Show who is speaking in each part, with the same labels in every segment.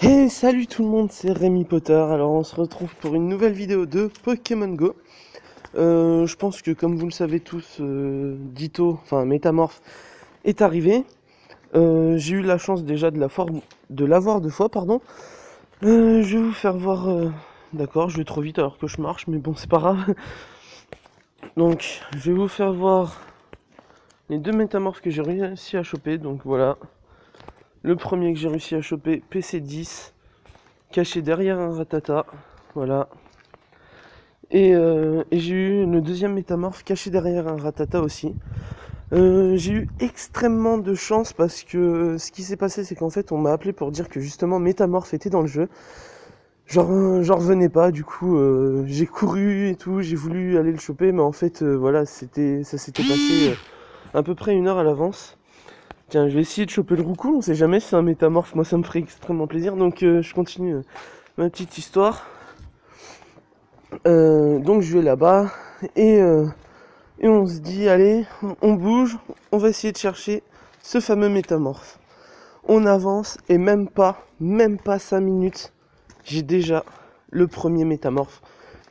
Speaker 1: Hey, salut tout le monde, c'est Rémi Potter. Alors on se retrouve pour une nouvelle vidéo de Pokémon Go. Je pense que comme vous le savez tous, Ditto, enfin Métamorphe, est arrivé. J'ai eu la chance déjà de l'avoir deux fois, pardon. Je vais vous faire voir... D'accord, je vais trop vite alors que je marche, mais bon, c'est pas grave. Donc, je vais vous faire voir les deux métamorphes que j'ai réussi à choper. Donc voilà, le premier que j'ai réussi à choper, PC10, caché derrière un Rattata. Voilà. Et j'ai eu le deuxième métamorphe caché derrière un Rattata aussi. J'ai eu extrêmement de chance parce que ce qui s'est passé, c'est qu'en fait on m'a appelé pour dire que justement Métamorphe était dans le jeu. J'en revenais pas, du coup j'ai couru et tout, j'ai voulu aller le choper, mais en fait voilà, ça s'était passé à peu près 1 heure à l'avance. Tiens, je vais essayer de choper le roucou, on sait jamais si c'est un Métamorphe, moi ça me ferait extrêmement plaisir, donc je continue ma petite histoire. Donc je vais là-bas et on se dit allez, on bouge, on va essayer de chercher ce fameux métamorphe. On avance et même pas 5 minutes, j'ai déjà le premier métamorphe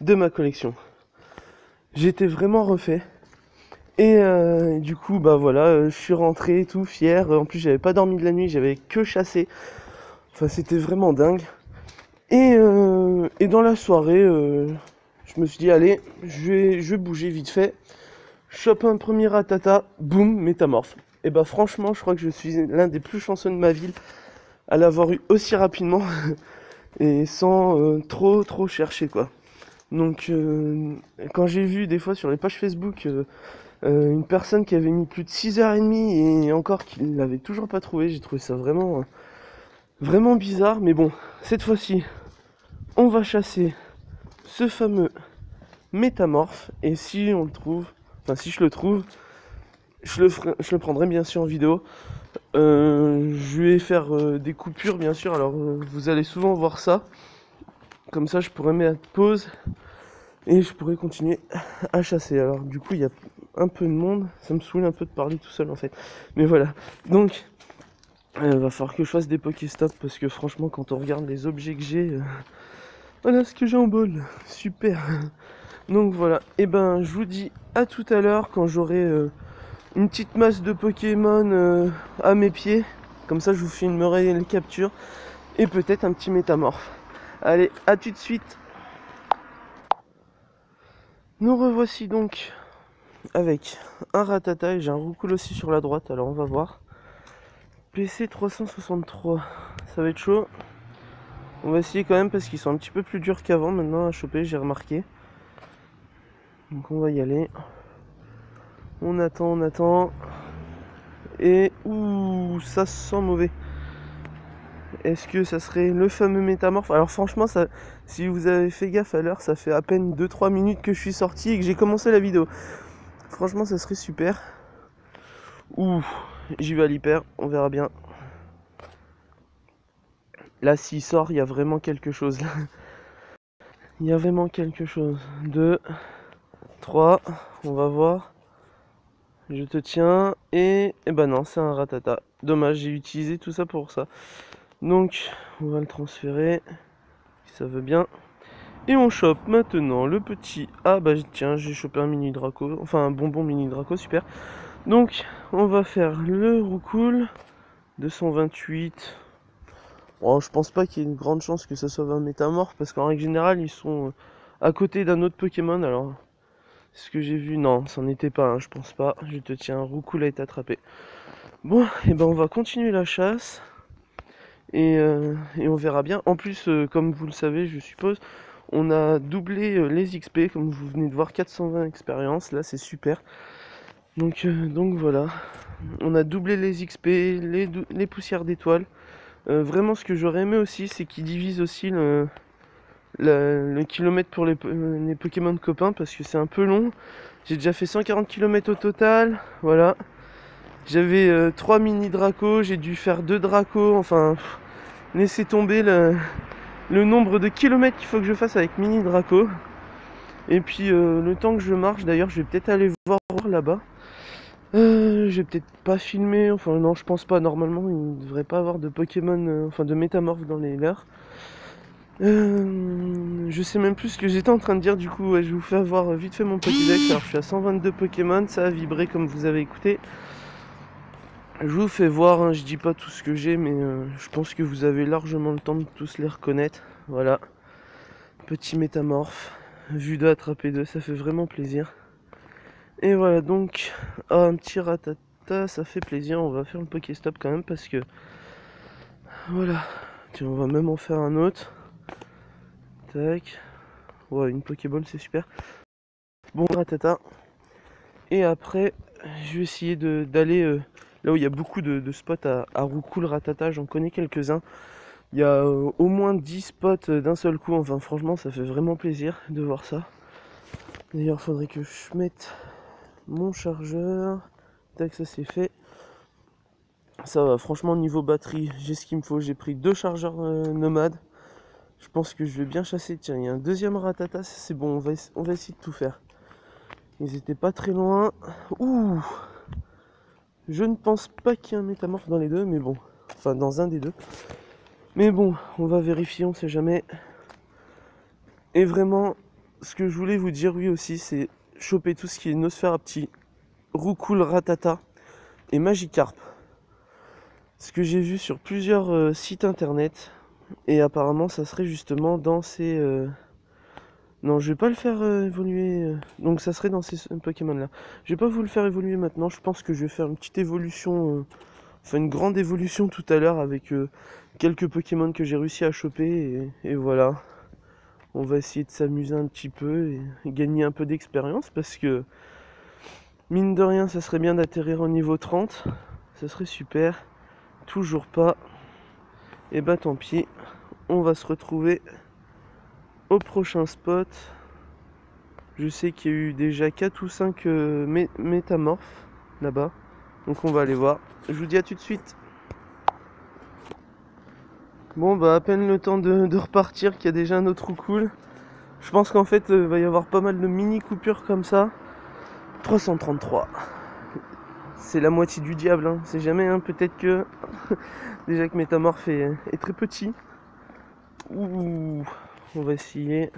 Speaker 1: de ma collection. J'étais vraiment refait. Et du coup bah voilà, je suis rentré tout fier. En plus j'avais pas dormi de la nuit, j'avais que chassé. Enfin c'était vraiment dingue. Et dans la soirée, je me suis dit allez, je vais bouger vite fait. Chope un premier Rattata, boum, métamorphe. Et bah franchement, je crois que je suis l'un des plus chanceux de ma ville à l'avoir eu aussi rapidement et sans trop chercher quoi. Donc quand j'ai vu des fois sur les pages Facebook une personne qui avait mis plus de 6h30 et encore qui ne l'avait toujours pas trouvé, j'ai trouvé ça vraiment bizarre. Mais bon, cette fois-ci, on va chasser ce fameux métamorphe et si on le trouve, enfin si je le trouve, je le prendrai bien sûr en vidéo. Je vais faire des coupures bien sûr, alors vous allez souvent voir ça. Comme ça je pourrais mettre pause et je pourrais continuer à chasser. Alors du coup il y a un peu de monde, ça me saoule un peu de parler tout seul en fait. Mais voilà, donc va falloir que je fasse des Pokéstop parce que franchement quand on regarde les objets que j'ai, voilà ce que j'ai en bol, super. Donc voilà, et ben je vous dis à tout à l'heure quand j'aurai une petite masse de Pokémon à mes pieds. Comme ça je vous filmerai les captures. Et peut-être un petit métamorphe. Allez, à tout de suite. Nous revoici donc avec un Rattata et j'ai un Roucoule aussi sur la droite. Alors on va voir. PC 363. Ça va être chaud. On va essayer quand même parce qu'ils sont un petit peu plus durs qu'avant maintenant à choper, j'ai remarqué. Donc on va y aller. On attend. Et ouh, ça sent mauvais. Est-ce que ça serait le fameux métamorphe? Alors franchement, ça, si vous avez fait gaffe à l'heure, ça fait à peine 2-3 minutes que je suis sorti et que j'ai commencé la vidéo. Franchement, ça serait super. Ouh, j'y vais à l'hyper, on verra bien. Là, s'il sort, il y a vraiment quelque chose. Il y a vraiment quelque chose. 2, 3, on va voir. Je te tiens. Et ben non, c'est un Rattata. Dommage, j'ai utilisé tout ça pour ça. Donc, on va le transférer. Si ça veut bien. Et on chope maintenant le petit... Ah bah tiens, j'ai chopé un mini Draco. Enfin, un bonbon mini Draco, super. Donc, on va faire le Roucoule. 228. Bon, je pense pas qu'il y ait une grande chance que ça soit un métamorphe. Parce qu'en règle générale, ils sont à côté d'un autre Pokémon. Alors, ce que j'ai vu, non, c'en était pas un, je pense pas. Je te tiens, Roucoule a été attrapé. Bon, et ben on va continuer la chasse. Et on verra bien. En plus, comme vous le savez, je suppose, on a doublé les XP, comme vous venez de voir, 420 expériences, là c'est super. Donc voilà, on a doublé les XP, les poussières d'étoiles. Vraiment ce que j'aurais aimé aussi, c'est qu'ils divisent aussi le kilomètre pour les Pokémon copains, parce que c'est un peu long. J'ai déjà fait 140 km au total, voilà. J'avais 3 mini Draco, j'ai dû faire 2 Draco, enfin... laissez tomber le nombre de kilomètres qu'il faut que je fasse avec mini Draco. Et puis le temps que je marche, d'ailleurs je vais peut-être aller voir là-bas. Je vais peut-être pas filmer, enfin non je pense pas, normalement il ne devrait pas avoir de Pokémon, enfin de métamorphes dans les leurs. Je sais même plus ce que j'étais en train de dire, du coup ouais, je vous fais avoir vite fait mon Pokédex. Alors je suis à 122 Pokémon, ça a vibré comme vous avez écouté. Je vous fais voir, hein, je dis pas tout ce que j'ai, mais je pense que vous avez largement le temps de tous les reconnaître. Voilà, petit métamorphe, vue de attraper 2, ça fait vraiment plaisir. Et voilà donc, un petit ratata, ça fait plaisir, on va faire le Pokéstop quand même parce que... Voilà, tiens, on va même en faire un autre. Tac, ouais, une Pokéball c'est super. Bon ratata. Et après, je vais essayer d'aller là où il y a beaucoup de spots à Roucoule ratata, j'en connais quelques-uns. Il y a au moins 10 spots d'un seul coup, enfin franchement ça fait vraiment plaisir de voir ça. D'ailleurs faudrait que je mette mon chargeur. Tac, ça c'est fait. Ça va, franchement niveau batterie, j'ai ce qu'il me faut. J'ai pris 2 chargeurs nomades. Je pense que je vais bien chasser. Tiens, il y a un deuxième ratata, c'est bon, on va essayer de tout faire. Ils étaient pas très loin. Ouh! Je ne pense pas qu'il y ait un métamorphe dans les deux, mais bon. Enfin, dans un des deux. Mais bon, on va vérifier, on sait jamais. Et vraiment, ce que je voulais vous dire, oui aussi, c'est choper tout ce qui est Nosferapti, Roucoule ratata et Magikarp. Ce que j'ai vu sur plusieurs sites internet. Et apparemment, ça serait justement dans ces... Non, je vais pas le faire évoluer. Donc ça serait dans ces Pokémon là. Je vais pas vous le faire évoluer maintenant. Je pense que je vais faire une petite évolution... Enfin, une grande évolution tout à l'heure avec quelques Pokémon que j'ai réussi à choper. Et voilà. On va essayer de s'amuser un petit peu et gagner un peu d'expérience. Parce que, mine de rien, ça serait bien d'atterrir au niveau 30. Ça serait super. Toujours pas. Et bah tant pis. On va se retrouver au prochain spot. Je sais qu'il y a eu déjà 4 ou 5 métamorphes là-bas. Donc on va aller voir. Je vous dis à tout de suite. Bon bah à peine le temps de repartir qu'il y a déjà un autre cool. Je pense qu'en fait il va y avoir pas mal de mini coupures comme ça. 333. C'est la moitié du diable, hein. C'est jamais, hein. Peut-être que déjà que Métamorphe est très petit. Ouh, on va essayer.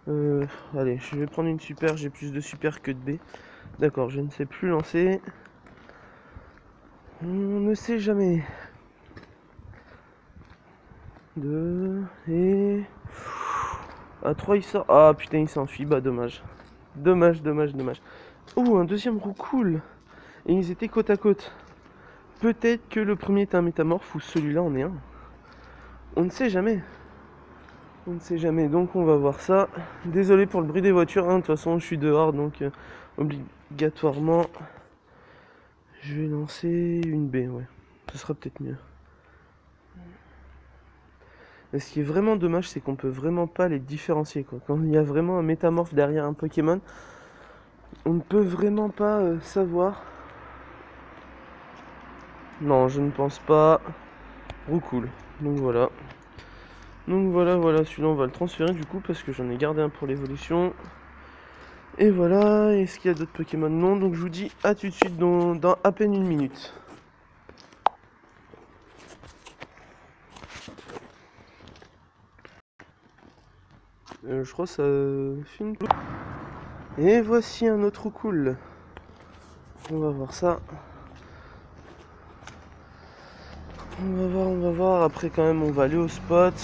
Speaker 1: Allez, je vais prendre une super, j'ai plus de super que de B. D'accord, je ne sais plus lancer. On ne sait jamais. 2 et... À 3 il sort. Ah putain il s'enfuit, bah dommage. Dommage, dommage, dommage. Oh, un deuxième Roucoule. Et ils étaient côte à côte. Peut-être que le premier est un métamorphe ou celui-là en est un. On ne sait jamais. On ne sait jamais, donc on va voir ça. Désolé pour le bruit des voitures, hein. De toute façon je suis dehors, donc obligatoirement je vais lancer une B, ouais. Ce sera peut-être mieux. Mais ce qui est vraiment dommage, c'est qu'on peut vraiment pas les différencier, quoi. Quand il y a vraiment un métamorphe derrière un Pokémon, on ne peut vraiment pas savoir. Non, je ne pense pas. Roucoule. Donc voilà. Donc voilà, voilà, celui-là on va le transférer du coup parce que j'en ai gardé un pour l'évolution. Et voilà, est-ce qu'il y a d'autres Pokémon? Non, donc je vous dis à tout de suite dans à peine une minute. Je crois que ça filme. Et voici un autre cool. On va voir ça. On va voir. Après quand même on va aller au spot.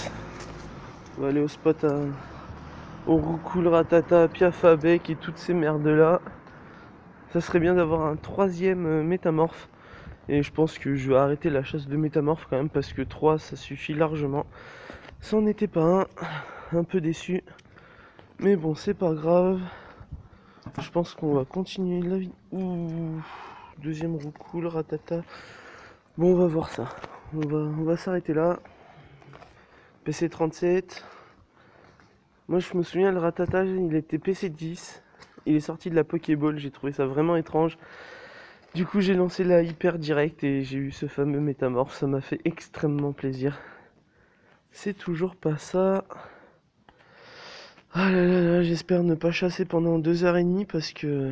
Speaker 1: On va aller au spot au Roucoule, Ratata, Piafabec et toutes ces merdes là. Ça serait bien d'avoir un troisième métamorphe. Et je pense que je vais arrêter la chasse de métamorphes quand même parce que 3 ça suffit largement. C'en était pas un peu déçu. Mais bon, c'est pas grave. Je pense qu'on va continuer la vie. Ouh, deuxième Roucoule, ratata. Bon, on va voir ça. On va s'arrêter là. PC37. Moi, je me souviens, le ratata, il était PC10. Il est sorti de la Pokéball. J'ai trouvé ça vraiment étrange. Du coup, j'ai lancé la hyper direct et j'ai eu ce fameux métamorphe. Ça m'a fait extrêmement plaisir. C'est toujours pas ça. Ah là là là, j'espère ne pas chasser pendant 2h30 parce que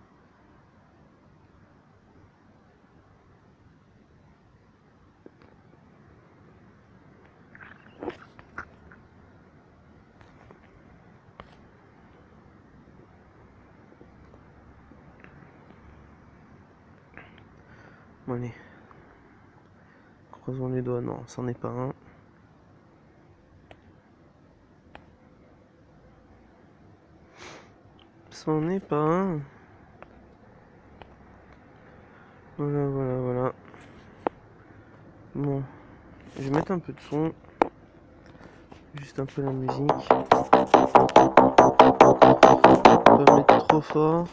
Speaker 1: Allez. Croisons les doigts, non, c'en est pas un. C'en est pas un. Voilà, voilà, voilà. Bon, je vais mettre un peu de son. Juste un peu la musique. Pas mettre trop fort.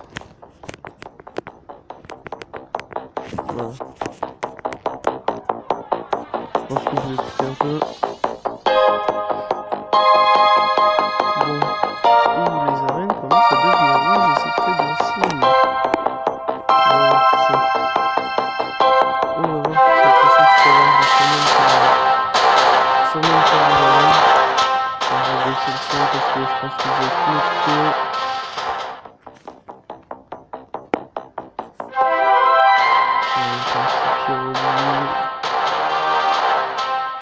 Speaker 1: Voilà. Je pense que je vais écouter un peu. Bon. Ouh, les arènes commencent à devenir rouges et c'est très bon signe. On va voir tout ça. On va voir tout ça. De toute façon, tout à l'heure, je vais sûrement me faire les arènes. Je vais baisser le son parce que je pense que vous avez tout écouté.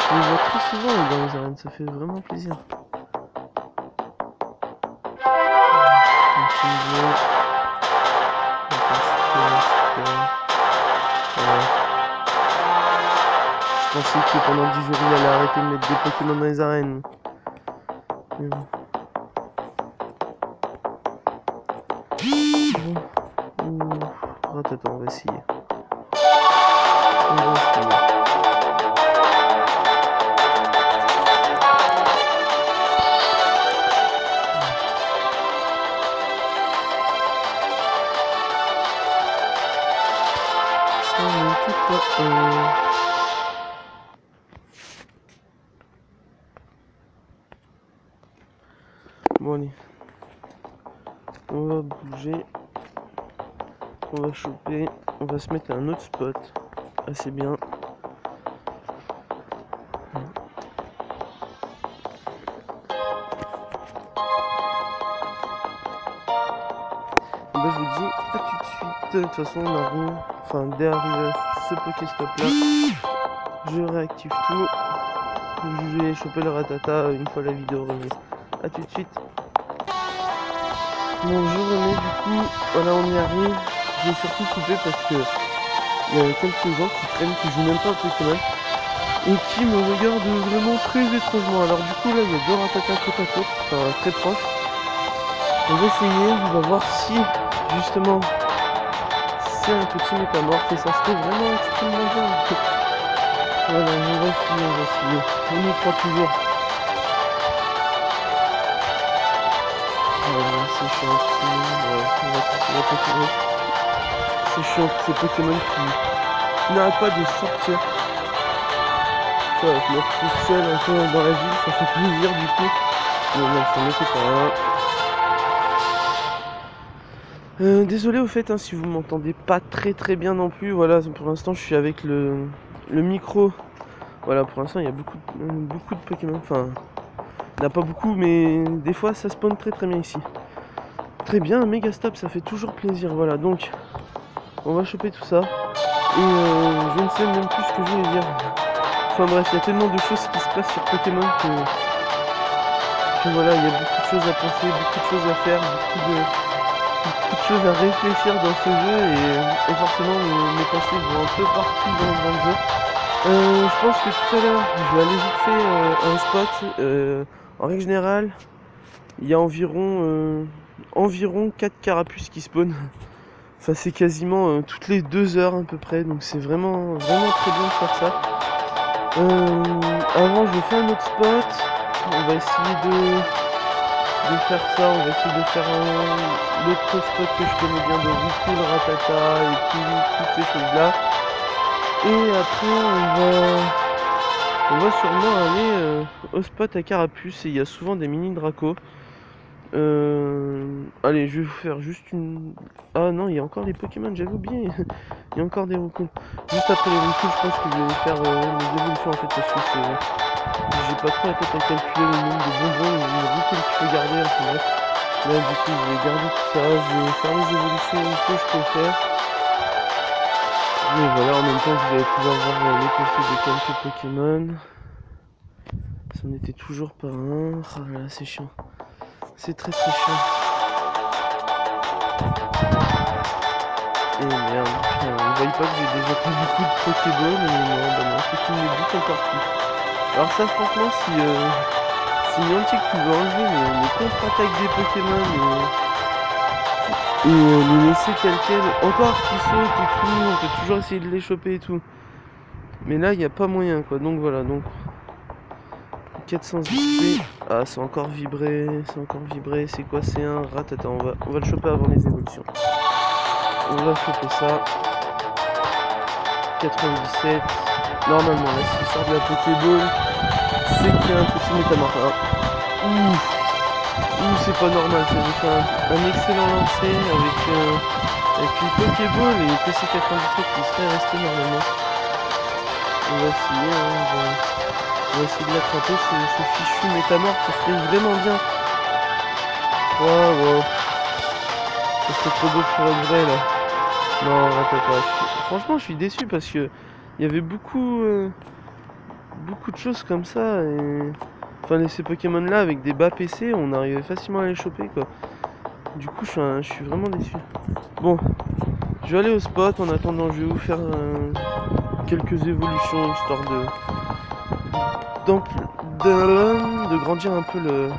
Speaker 1: Je les vois très souvent dans les arènes, ça fait vraiment plaisir. Je pensais que pendant 10 jours il allait arrêter de mettre des Pokémon dans les arènes. Mais bon. Attends, on va essayer. On va essayer. Ça n'était pas Bon allez. On va bouger. On va choper. On va se mettre à un autre spot. Assez bien. Bah, je vous dis à tout de suite. De toute façon, Naru, enfin, dès arriver à ce Pokéstop là, je réactive tout. Je vais choper le Rattata une fois la vidéo revenue. A tout de suite. Bon, je remets du coup. Voilà, on y arrive. Je vais surtout couper parce que il y a quelques gens qui traînent, qui jouent même pas au Pokémon et qui me regardent vraiment très étrangement. Alors, du coup, là, il y a deux Rattata côte à côte, enfin très proches. On va essayer, on va voir si justement c'est un petit métamorphe et ça serait vraiment extrêmement bien. Voilà, on va essayer. On y croit toujours. Voilà, c'est chiant, on va continuer. C'est chiant tous ces Pokémon qui n'arrêtent pas de sortir. Voilà, je me retrouve seul un peu dans la ville, ça fait plaisir du coup. Mais non, ça n'était pas là. Désolé au fait si vous m'entendez pas très bien non plus. Voilà, pour l'instant je suis avec le micro. Voilà, pour l'instant il y a beaucoup de Pokémon. Enfin, il n'y en a pas beaucoup, mais des fois ça spawn très bien ici. Très bien, un méga stop, ça fait toujours plaisir. Voilà, donc on va choper tout ça. Et je ne sais même plus ce que je voulais dire. Enfin bref, il y a tellement de choses qui se passent sur Pokémon que voilà, il y a beaucoup de choses à penser, beaucoup de choses à faire, beaucoup de choses à réfléchir dans ce jeu et forcément mes pensées vont un peu partout dans le jeu. Je pense que tout à l'heure je vais aller vite fait un spot. En règle générale, il y a environ 4 carapuces qui spawnent. Enfin c'est quasiment toutes les 2 heures à peu près, donc c'est vraiment très bien de faire ça. Avant je fais un autre spot, on va essayer de faire ça, on va essayer de faire l'autre spot que je connais bien de Riku, le Rattata et toutes ces choses là. Et après on va sûrement aller au spot à Carapuce et il y a souvent des mini Draco. Allez, je vais vous faire juste une... Ah non, il y a encore les Pokémon, j'avais oublié. Il y a encore des Riku. Juste après les Riku, je pense que je vais faire les évolutions en fait parce que j'ai pas trop la tête à calculer le nombre de bonbons et de Riku qu'il faut garder. Enfin, bref. Là du coup je vais garder tout ça, je vais faire les évolutions que je peux faire. Et voilà, en même temps vous allez pouvoir voir les profils de quelques Pokémon. Ça n'était toujours pas un. Ah là là, c'est chiant. C'est très chiant. Et merde, putain, on voit pas que j'ai déjà pris beaucoup de Pokéball, mais non, bah non, c'est qu'il me bute encore plus. Alors ça, franchement, si Niantic pouvait enlever les contre-attaques des Pokémon et les laisser tels quels, encore qu'ils sautent et tout, on peut toujours essayer de les choper et tout. Mais là, il n'y a pas moyen, quoi. Donc voilà, donc 400 XP. Ah, c'est encore vibré, c'est quoi? C'est un ratata, on va le choper avant les évolutions. On va choper ça. 97. Normalement, là, s'il sort de la Pokéball, c'est qu'il y a un petit métamorphe. Ouh, c'est pas normal, ça. J'ai fait un excellent lancer avec une Pokéball et PC97 qui serait resté normalement. On va essayer, hein, on va essayer de l'attraper, ce fichu métamorphe, ça serait vraiment bien. Wow. Ça serait trop beau pour être vrai là. Non, ratata. Franchement, je suis déçu parce que il y avait beaucoup de choses comme ça. Et... Enfin, ces Pokémon là avec des bas PC, on arrivait facilement à les choper quoi. Du coup, je suis vraiment déçu. Bon, je vais aller au spot. En attendant, je vais vous faire quelques évolutions histoire de grandir un peu le...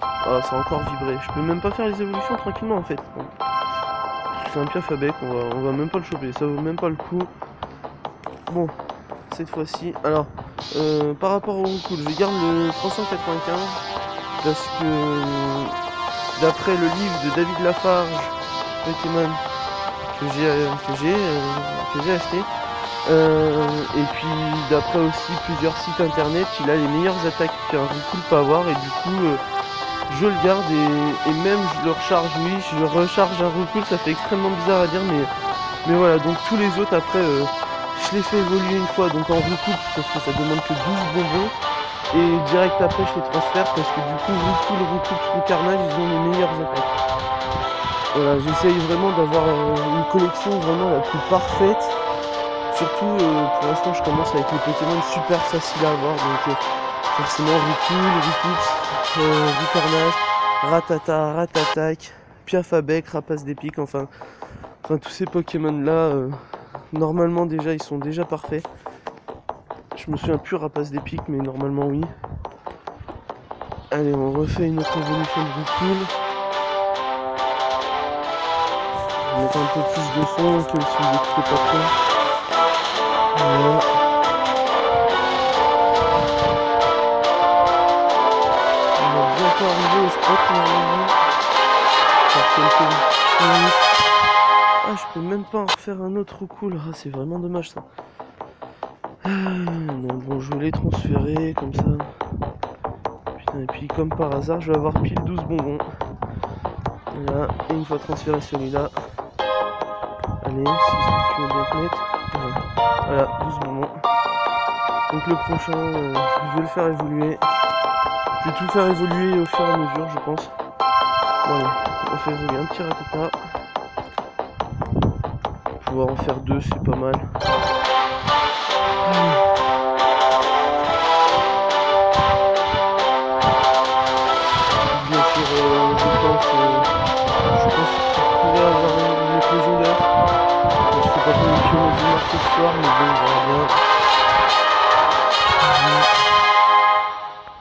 Speaker 1: Ah, ça a encore vibré. Je peux même pas faire les évolutions tranquillement en fait. C'est un Piafabec, on va même pas le choper, ça vaut même pas le coup. Bon, cette fois-ci. Alors, par rapport au Roucoule, je garde le 395 parce que d'après le livre de David Lafarge, Pokémon, que j'ai acheté, et puis d'après aussi plusieurs sites internet, il a les meilleures attaques qu'un Roucoule peut avoir, et du coup je le garde et même je le recharge. Oui, je recharge un Roucoule, ça fait extrêmement bizarre à dire, mais voilà. Donc tous les autres après je les fais évoluer une fois donc en Roucoule parce que ça demande que 12 bonbons, et direct après je les transfère parce que du coup Roucoule, Carnage, ils ont les meilleures attaques. Voilà, j'essaye vraiment d'avoir une collection vraiment la plus parfaite. Surtout pour l'instant je commence avec les Pokémon super faciles à avoir, donc forcément Roucoule, Carnage, Ratata, Ratatac, Piafabec, Rapace d'épique, enfin tous ces Pokémon là, normalement déjà ils sont déjà parfaits. Je me souviens plus Rapace d'épique, mais normalement oui. Allez, on refait une autre évolution de Roucoule. On va mettre un peu plus de son que si vous écoutez pas trop. Voilà. Arrivé au spot normalement. Quelques minutes. Ah, je peux même pas en refaire un autre Roucoule. Ah, c'est vraiment dommage ça. Non, bon, je vais les transférer comme ça. Putain, et puis comme par hasard, je vais avoir pile 12 bonbons. Voilà, et une fois transféré celui-là. Allez, si tu veux bien te mettre. Voilà, 12 bonbons. Donc le prochain, je vais le faire évoluer. Je vais tout faire évoluer au fur et à mesure, je pense. Bon, allez, on fait évoluer un petit Ratata. Pouvoir en faire deux, c'est pas mal. Bien sûr, je pense qu'il pourrait avoir une éclosion d'œuf. Je sais pas combien de kilomètres du marché ce soir, mais bon, on verra bien.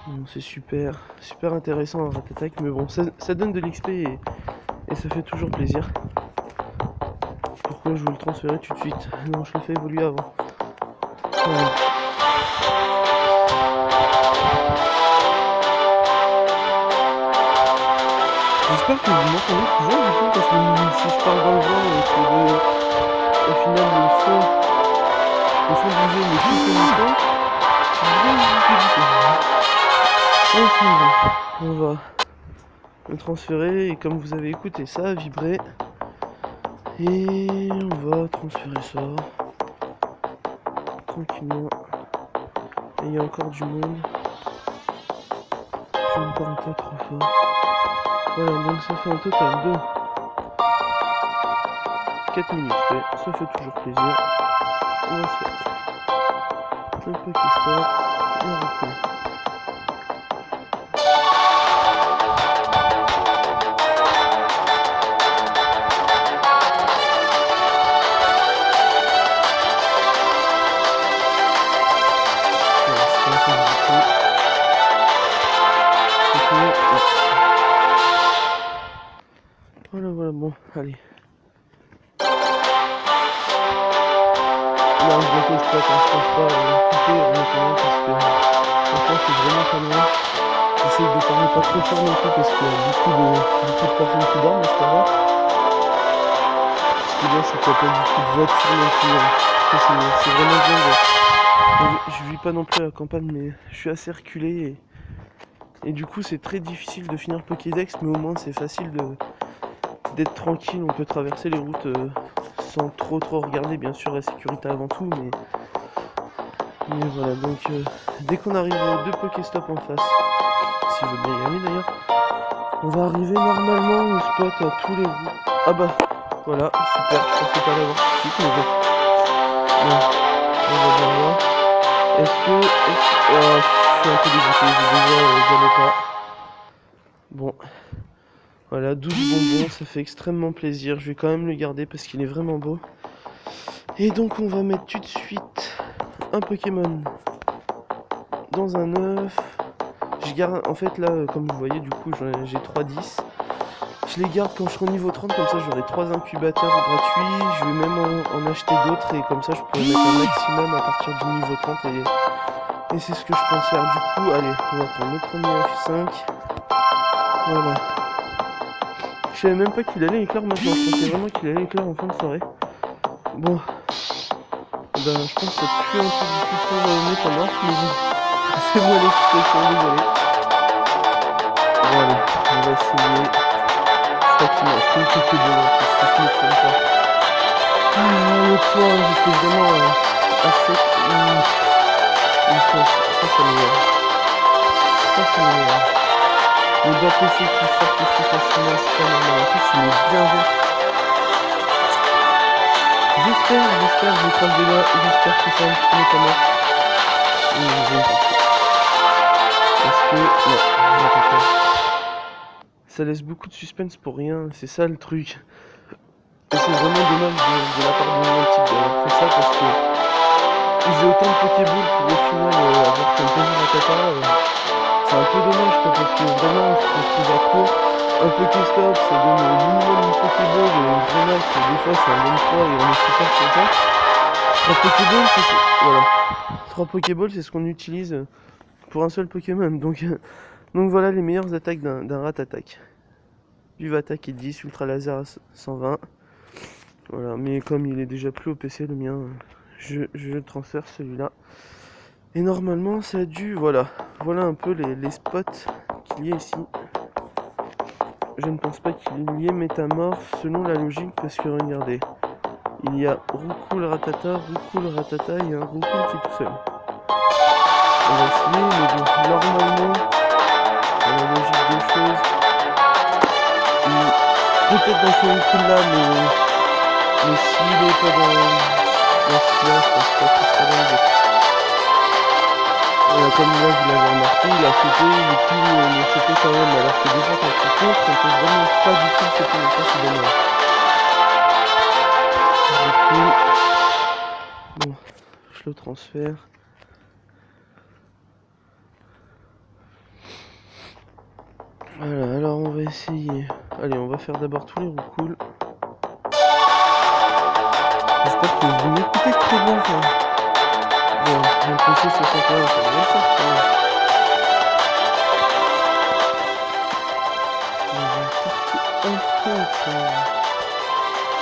Speaker 1: Bon, c'est super intéressant un Ratatac, mais bon, ça donne de l'XP et ça fait toujours plaisir. Pourquoi je veux le transférer tout de suite? Non, je le fais évoluer avant. Voilà. J'espère que vous m'entendez toujours du coup, parce que si je parle dans le vent et que au final le son du jeu n'est plus connecté, c'est vraiment compliqué. Enfin bref, on va le transférer et comme vous avez écouté ça a vibré. Et on va transférer ça tranquillement. Et il y a encore du monde. Je ne parle pas trop fort. Voilà, donc ça fait un total de 4 minutes. Ça fait toujours plaisir. On va se faire un Pokéstop et un Roucoule. cause du trou. C'est fini. Ouais. Voilà, voilà, bon, allez. Là, bientôt je pense pas couper en attendant parce que franchement c'est vraiment pas loin. J'essaye de parler pas trop fort non plus parce qu'il y a beaucoup de personnes qui dorment à cette heure-là. Ce qui est bien c'est qu'il n'y a pas beaucoup de voitures non plus. Hein. C'est vraiment bien. Je vis pas non plus à la campagne mais je suis assez reculé et du coup c'est très difficile de finir le Pokédex mais au moins c'est facile d'être tranquille, on peut traverser les routes sans trop regarder, bien sûr la sécurité avant tout mais voilà, donc dès qu'on arrive aux 2 Pokéstop en face, si je veux bien y aller d'ailleurs, on va arriver normalement au spot à tous les roues. Ah bah, voilà, super, je pensais pas l'avoir tout de suite, mais bon. Bon, on va bien voir. Est-ce que... Oh, je suis un peu dégoûté, j'ai déjà gagné pas. Bon, voilà, 12 bonbons, ça fait extrêmement plaisir, je vais quand même le garder parce qu'il est vraiment beau. Et donc on va mettre tout de suite un Pokémon dans un œuf. Je garde, en fait là, comme vous voyez, du coup j'ai 3-10. Je les garde quand je serai au niveau 30, comme ça j'aurai 3 incubateurs gratuits. Je vais même en acheter d'autres et comme ça je pourrai mettre un maximum à partir du niveau 30 et c'est ce que je pense faire. Du coup, allez, on va prendre le premier F5. Voilà. Je savais même pas qu'il allait éclore maintenant, je pensais vraiment qu'il allait éclore en fin de soirée. Bon, ben je pense que ça pue un peu du tout pour Métamorph, mais bon, c'est moi l'expression, désolé. Bon allez, on va essayer. Je crois qu'il m'a fait une petite bonne en plus, si je me trompe pas. L'autre fois, j'étais vraiment assez... ça m'énerve. Ça m'énerve. Le bas PC qui sort aussi facilement, c'est pas normal. En plus, il est bien vert. J'espère, je croise des doigts, j'espère que ça va me comment. Je vais me passer. Parce que... Non, attends. Ça laisse beaucoup de suspense pour rien, c'est ça le truc. Et c'est vraiment dommage de la part de Niantic d'avoir fait ça parce que ils faisaient autant de Pokéball pour au final avoir comme Pokéball c'est un peu dommage quoi, parce que vraiment on se retrouve à court. Un Pokéstop ça donne au minimum une Pokéball et une Grenache des fois c'est un 23 et on est super content. 3 Pokéball voilà. 3 Pokéball c'est ce qu'on utilise pour un seul Pokémon. Donc voilà les meilleures attaques d'un Rattatak. Du Vatak et 10, Ultra Laser à 120. Voilà, mais comme il est déjà plus au PC le mien, je transfère celui-là. Et normalement ça a dû... Voilà un peu les spots qu'il y a ici. Je ne pense pas qu'il y ait Métamorph selon la logique parce que regardez. Il y a Roucoule Rattata et un Roucoule qui est tout seul. On va essayer, mais bon, normalement, dans la logique des choses, peut-être dans ce Roucoule là, mais s'il n'est pas dans celui-là, je pense pas qu'il sera dans les autres. Comme là vous l'avez remarqué, il a sauté, et puis il a sauté quand même, alors que déjà quand il contre, on peut vraiment pas du tout le sauter, mais ça c'est dommage. Du coup, bon, je le transfère. Voilà, alors on va essayer. Allez, on va faire d'abord tous les Roucoules. J'espère que vous m'écoutez très bien quand même. Bon, mon PC 61, ça va le faire quand même.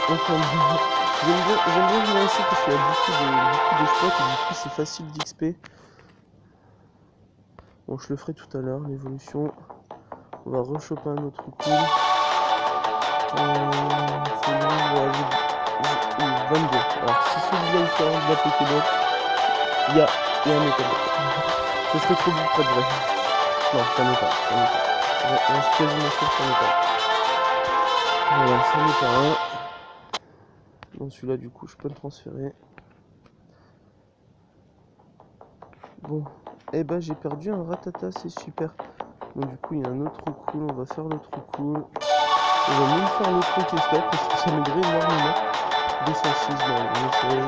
Speaker 1: Enfin, j'aime bien jouer ici parce qu'il y a beaucoup de spots et du coup c'est facile d'XP. Bon, je le ferai tout à l'heure, l'évolution. On va rechoper un autre coup. C'est bon, voilà, 22. Alors, si celui-là il sort de la Pokéball, il y a un Métamorph. Ce serait trop beau, pas de vrai. Non, ça n'est pas. Je suis quasiment sûr que ça n'est pas. Voilà, ça n'est pas un. Bon, celui-là, du coup, je peux le transférer. Bon, eh ben, j'ai perdu un Rattata, c'est super. Donc, du coup, il y a un autre cool. On va faire l'autre cool. On va même faire l'autre Pokéstop parce que ça m'aiderait énormément. 206, bon, on essaye.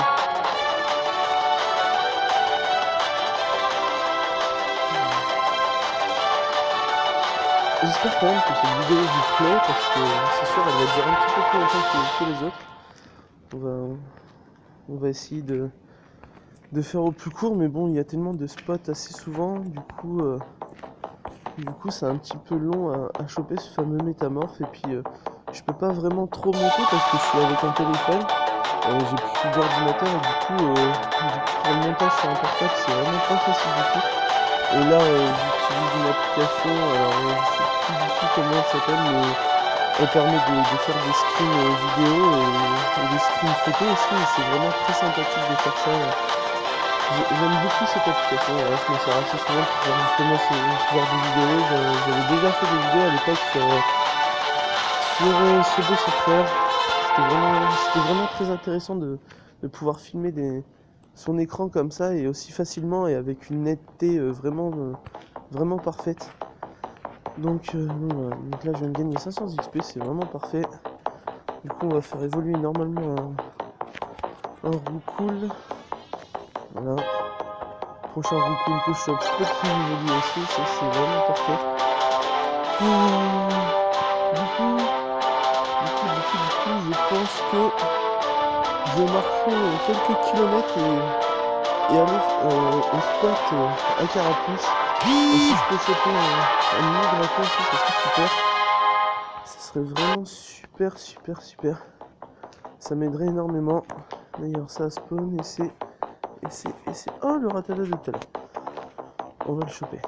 Speaker 1: J'espère quand même que cette vidéo vous plaît parce que c'est sûr elle va durer un petit peu plus longtemps que les autres. On va essayer de faire au plus court, mais bon, il y a tellement de spots assez souvent, du coup c'est un petit peu long à choper ce fameux métamorphe. Et puis je peux pas vraiment trop monter parce que je suis avec un téléphone, j'ai plus d'ordinateur et du coup pour le montage sur un portable c'est vraiment pas facile du tout. Et là j'utilise une application, alors je sais plus du tout comment elle s'appelle, mais elle permet de faire des screens vidéo et des screens photo aussi, et c'est vraiment très sympathique de faire ça. J'aime beaucoup cette application, voilà, je m'en sers assez souvent pour faire justement ce genre de vidéos. J'avais déjà fait des vidéos à l'époque sur Subway Surfer. C'était vraiment très intéressant de pouvoir filmer son écran comme ça et aussi facilement et avec une netteté vraiment parfaite. Donc voilà. Donc là je viens de gagner 500 XP, c'est vraiment parfait. Du coup on va faire évoluer normalement un roucoule. Voilà. Prochain roucoule que je chope, je peux le faire évoluer aussi, ça c'est vraiment parfait. Du coup, je pense que je vais marcher quelques kilomètres et aller au spot à Carapuce. Et si je peux choper un mini draco aussi, ça serait super. Ça serait vraiment super. Ça m'aiderait énormément. D'ailleurs, ça spawn et c'est. Oh, le ratada de tout à l'heure. On va le choper.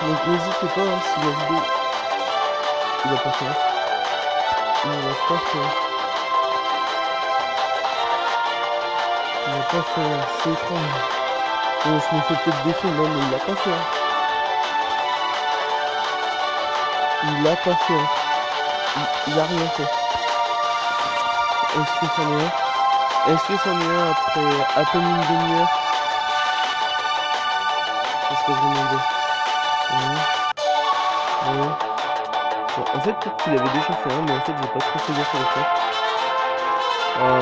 Speaker 1: Donc n'hésitez pas si la vidéo. Il a pas fait. C'est étrange. Bon, je me fais peut-être des films, mais il l'a pas fait. Il l'a pas fait. Il a rien fait. Est-ce que c'en est un? Est-ce que c'en est un après à peine une demi-heure? C'est ce que je demandais. Ouais. En fait, peut-être qu'il avait déjà fait un, mais en fait, j'ai pas trop fait gaffe à le faire. Ah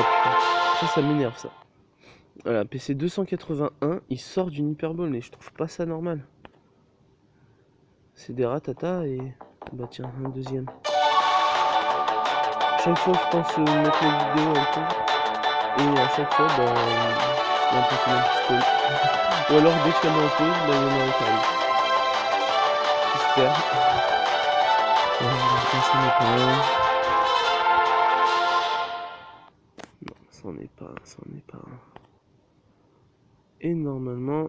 Speaker 1: putain, ça m'énerve ça. Voilà, PC 281, il sort d'une hyperbole, mais je trouve pas ça normal. C'est des ratatas et. Bah tiens, un deuxième. Chaque fois, je pense mettre la vidéo un peu. Et à chaque fois, bah. Il y a un Pokémon qui spawn. Ou alors, dès que je la mets en pause, bah, il y en a un qui arrive. J'espère. Ça n'est pas un. Non, c'en est pas un. Et normalement,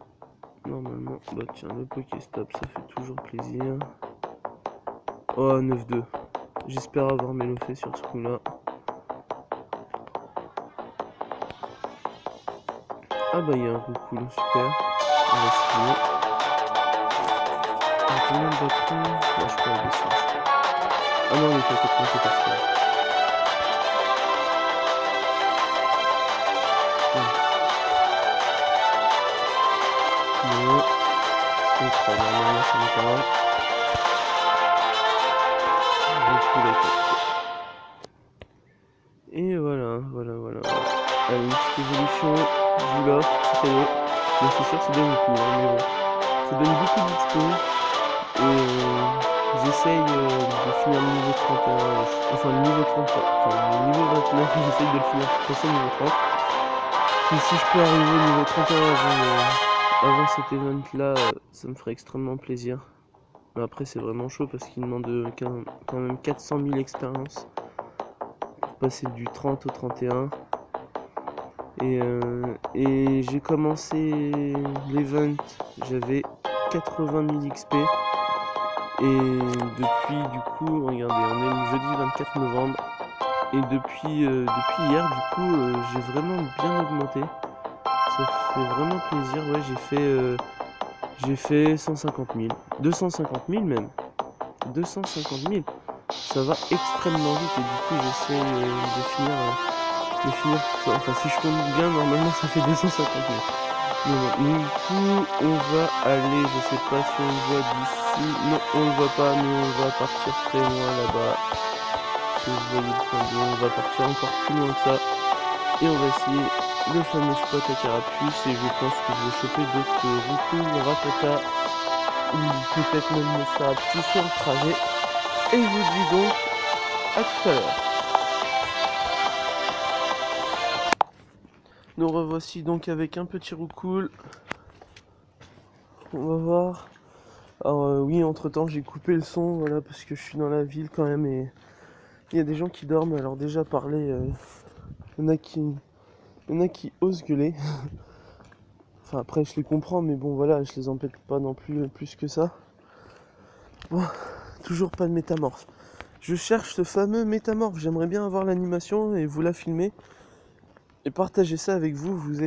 Speaker 1: bah tiens, le Pokéstop, ça fait toujours plaisir. Oh, 9-2. J'espère avoir méloffé sur ce coup-là. Ah bah il y a un roucoule, super. On va essayer. Il y a combien de batteries? Là je peux la descendre. Ah non, on était à 94 points. Non. Et 3, normalement ça n'est pas un. Roucoule à 4. Et voilà. Allez, une petite évolution, je vous l'offre, c'est cadeau. Mais c'est sûr c'est des roucoules, hein, mais bon. Ça donne beaucoup d'XP. Et j'essaye de finir le niveau 31, enfin le niveau 30, enfin le niveau 29, j'essaye de le finir pour passer au niveau 30. Et si je peux arriver au niveau 31 avant cet event là, ça me ferait extrêmement plaisir. Mais après c'est vraiment chaud parce qu'il demande quand même 400 000 expériences pour passer du 30 au 31. Et j'ai commencé l'event, j'avais 80 000 XP. Et depuis, du coup, regardez, on est le jeudi 24 novembre. Et depuis hier, du coup, j'ai vraiment bien augmenté. Ça fait vraiment plaisir. Ouais, j'ai fait 150 000. 250 000 même. 250 000. Ça va extrêmement vite. Et du coup, j'essaie de finir tout ça. Enfin, si je compte bien, normalement, ça fait 250 000. Du coup, on va aller, je sais pas si on le voit d'ici. Non, on le voit pas, mais on va partir très loin là-bas. Si vous voyez le point d'eau, on va partir encore plus loin que ça. Et on va essayer le fameux spot à Carapuce. Et je pense que je vais choper d'autres roucoules, Ratata, ou peut-être même le Sarapti sur le trajet. Et je vous dis donc à tout à l'heure. Nous revoici donc avec un petit roucoule. On va voir. Alors oui, entre temps j'ai coupé le son, voilà, parce que je suis dans la ville quand même et il y a des gens qui dorment. Alors déjà parler, il y en a qui osent gueuler. Enfin après je les comprends, mais bon voilà, je les empêche pas non plus que ça. Bon, toujours pas de métamorphe. Je cherche ce fameux métamorphe. J'aimerais bien avoir l'animation et vous la filmer et partager ça avec vous. Vous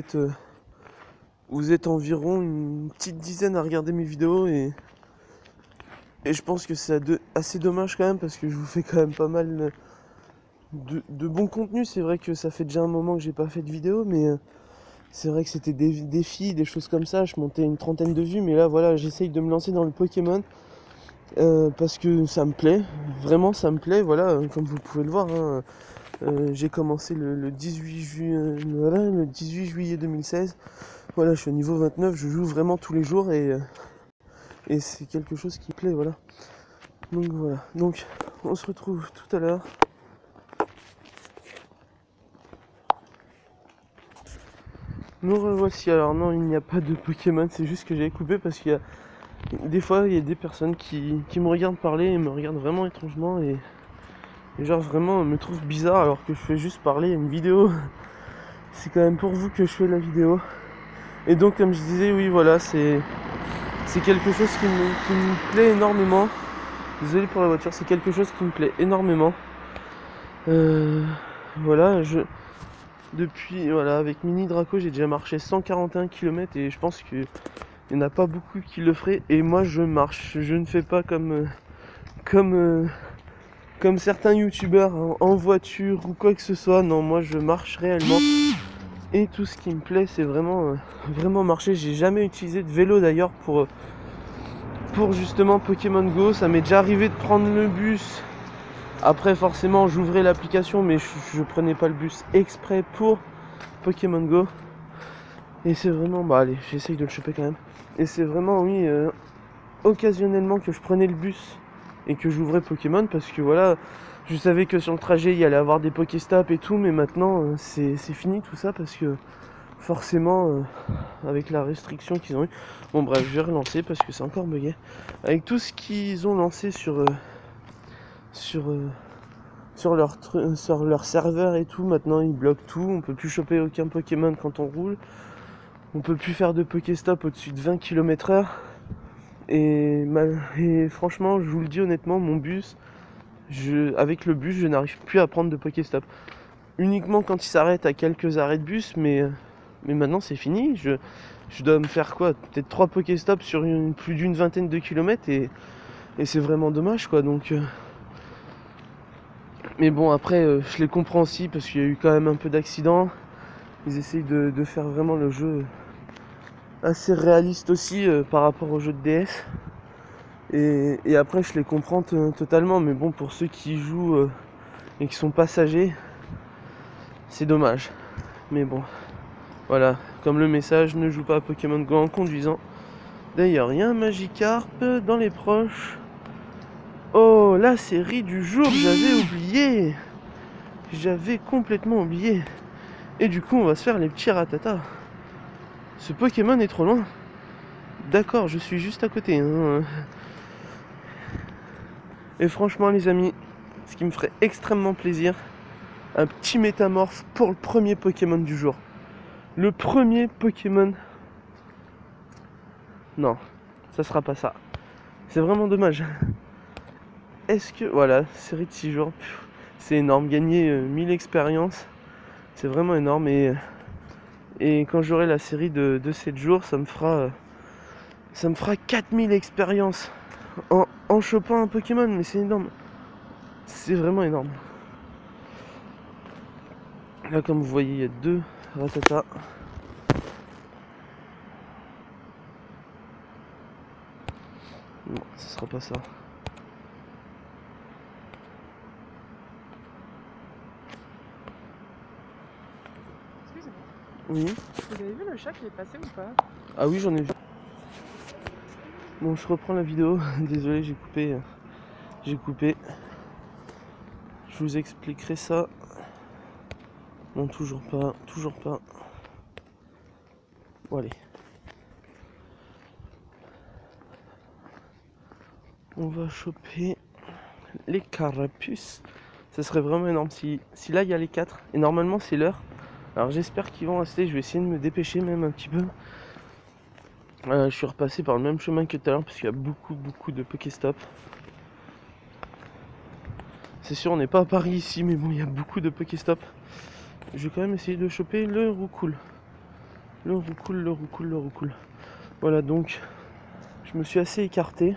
Speaker 1: êtes environ une petite dizaine à regarder mes vidéos et je pense que c'est assez dommage quand même parce que je vous fais quand même pas mal de bons contenus. C'est vrai que ça fait déjà un moment que j'ai pas fait de vidéo, mais c'est vrai que c'était des défis, des choses comme ça. Je montais une trentaine de vues, mais là voilà, j'essaye de me lancer dans le Pokémon parce que ça me plaît, vraiment ça me plaît. Voilà, comme vous pouvez le voir, hein, j'ai commencé le 18 juillet 2016. Voilà, je suis au niveau 29, je joue vraiment tous les jours et c'est quelque chose qui plaît, voilà. Donc voilà, donc on se retrouve tout à l'heure. Nous revoici. Alors non, il n'y a pas de Pokémon, c'est juste que j'avais coupé parce qu'il y a des fois il y a des personnes qui me regardent parler et me regardent vraiment étrangement et genre vraiment me trouvent bizarre alors que je fais juste parler à une vidéo. C'est quand même pour vous que je fais la vidéo. Et donc comme je disais, oui voilà, c'est quelque chose qui me plaît énormément. Désolé pour la voiture, c'est quelque chose qui me plaît énormément. Voilà, depuis, voilà, avec Mini Draco, j'ai déjà marché 141 km et je pense qu'il n'y en a pas beaucoup qui le feraient. Et moi, je marche. Je ne fais pas comme certains youtubeurs en voiture ou quoi que ce soit. Non, moi, je marche réellement. Et tout ce qui me plaît, c'est vraiment marcher. J'ai jamais utilisé de vélo d'ailleurs pour justement Pokémon Go. Ça m'est déjà arrivé de prendre le bus. Après, forcément, j'ouvrais l'application, mais je prenais pas le bus exprès pour Pokémon Go. Et c'est vraiment, bah allez, j'essaye de le choper quand même. Et c'est vraiment, oui, occasionnellement que je prenais le bus et que j'ouvrais Pokémon parce que voilà, je savais que sur le trajet il y allait avoir des Pokéstop et tout, mais maintenant c'est fini tout ça parce que forcément, avec la restriction qu'ils ont eu, bon bref, je vais relancer parce que c'est encore bugué. Avec tout ce qu'ils ont lancé sur leur serveur et tout, maintenant ils bloquent tout, on peut plus choper aucun Pokémon quand on roule. On peut plus faire de Pokéstop au-dessus de 20 km/h. Et franchement, je vous le dis honnêtement, mon bus, avec le bus, je n'arrive plus à prendre de Pokéstop. Uniquement quand il s'arrête à quelques arrêts de bus, mais maintenant c'est fini. Je dois me faire quoi? Peut-être 3 Pokéstop sur plus d'une vingtaine de kilomètres et c'est vraiment dommage quoi. Donc, mais bon, après, je les comprends aussi parce qu'il y a eu quand même un peu d'accidents. Ils essayent de faire vraiment le jeu assez réaliste aussi par rapport au jeu de DS. Et après je les comprends totalement, mais bon, pour ceux qui jouent et qui sont passagers, c'est dommage. Mais bon, voilà, comme le message, ne joue pas à Pokémon Go en conduisant. D'ailleurs, il y a un Magikarp dans les proches. Oh, la série du jour, j'avais oublié. J'avais complètement oublié. Et du coup, on va se faire les petits Ratata. Ce Pokémon est trop loin. D'accord, je suis juste à côté. Hein. Et franchement, les amis, ce qui me ferait extrêmement plaisir, un petit métamorphe pour le premier Pokémon du jour. Le premier Pokémon. Non, ça sera pas ça. C'est vraiment dommage. Est-ce que. Voilà, série de 6 jours. C'est énorme. Gagner 1000 expériences. C'est vraiment énorme. Et quand j'aurai la série de 7 jours, ça me fera 4000 expériences en chopant un Pokémon. Mais c'est énorme. C'est vraiment énorme. Là, comme vous voyez, il y a 2 Ratata. Non, ce sera pas ça. Oui.
Speaker 2: Vous avez vu le chat qui est passé ou pas?
Speaker 1: Ah oui, j'en ai vu. Bon, je reprends la vidéo. Désolé, j'ai coupé. J'ai coupé. Je vous expliquerai ça. Non, toujours pas. Toujours pas. Bon, allez. On va choper les carapuces. Ça serait vraiment énorme si là il y a les 4. Et normalement c'est l'heure. Alors j'espère qu'ils vont rester. Je vais essayer de me dépêcher même un petit peu. Je suis repassé par le même chemin que tout à l'heure parce qu'il y a beaucoup de Pokéstop. C'est sûr on n'est pas à Paris ici, mais bon il y a beaucoup de Pokéstop. Je vais quand même essayer de choper le Roucoule. Le Roucoule. Voilà, donc je me suis assez écarté.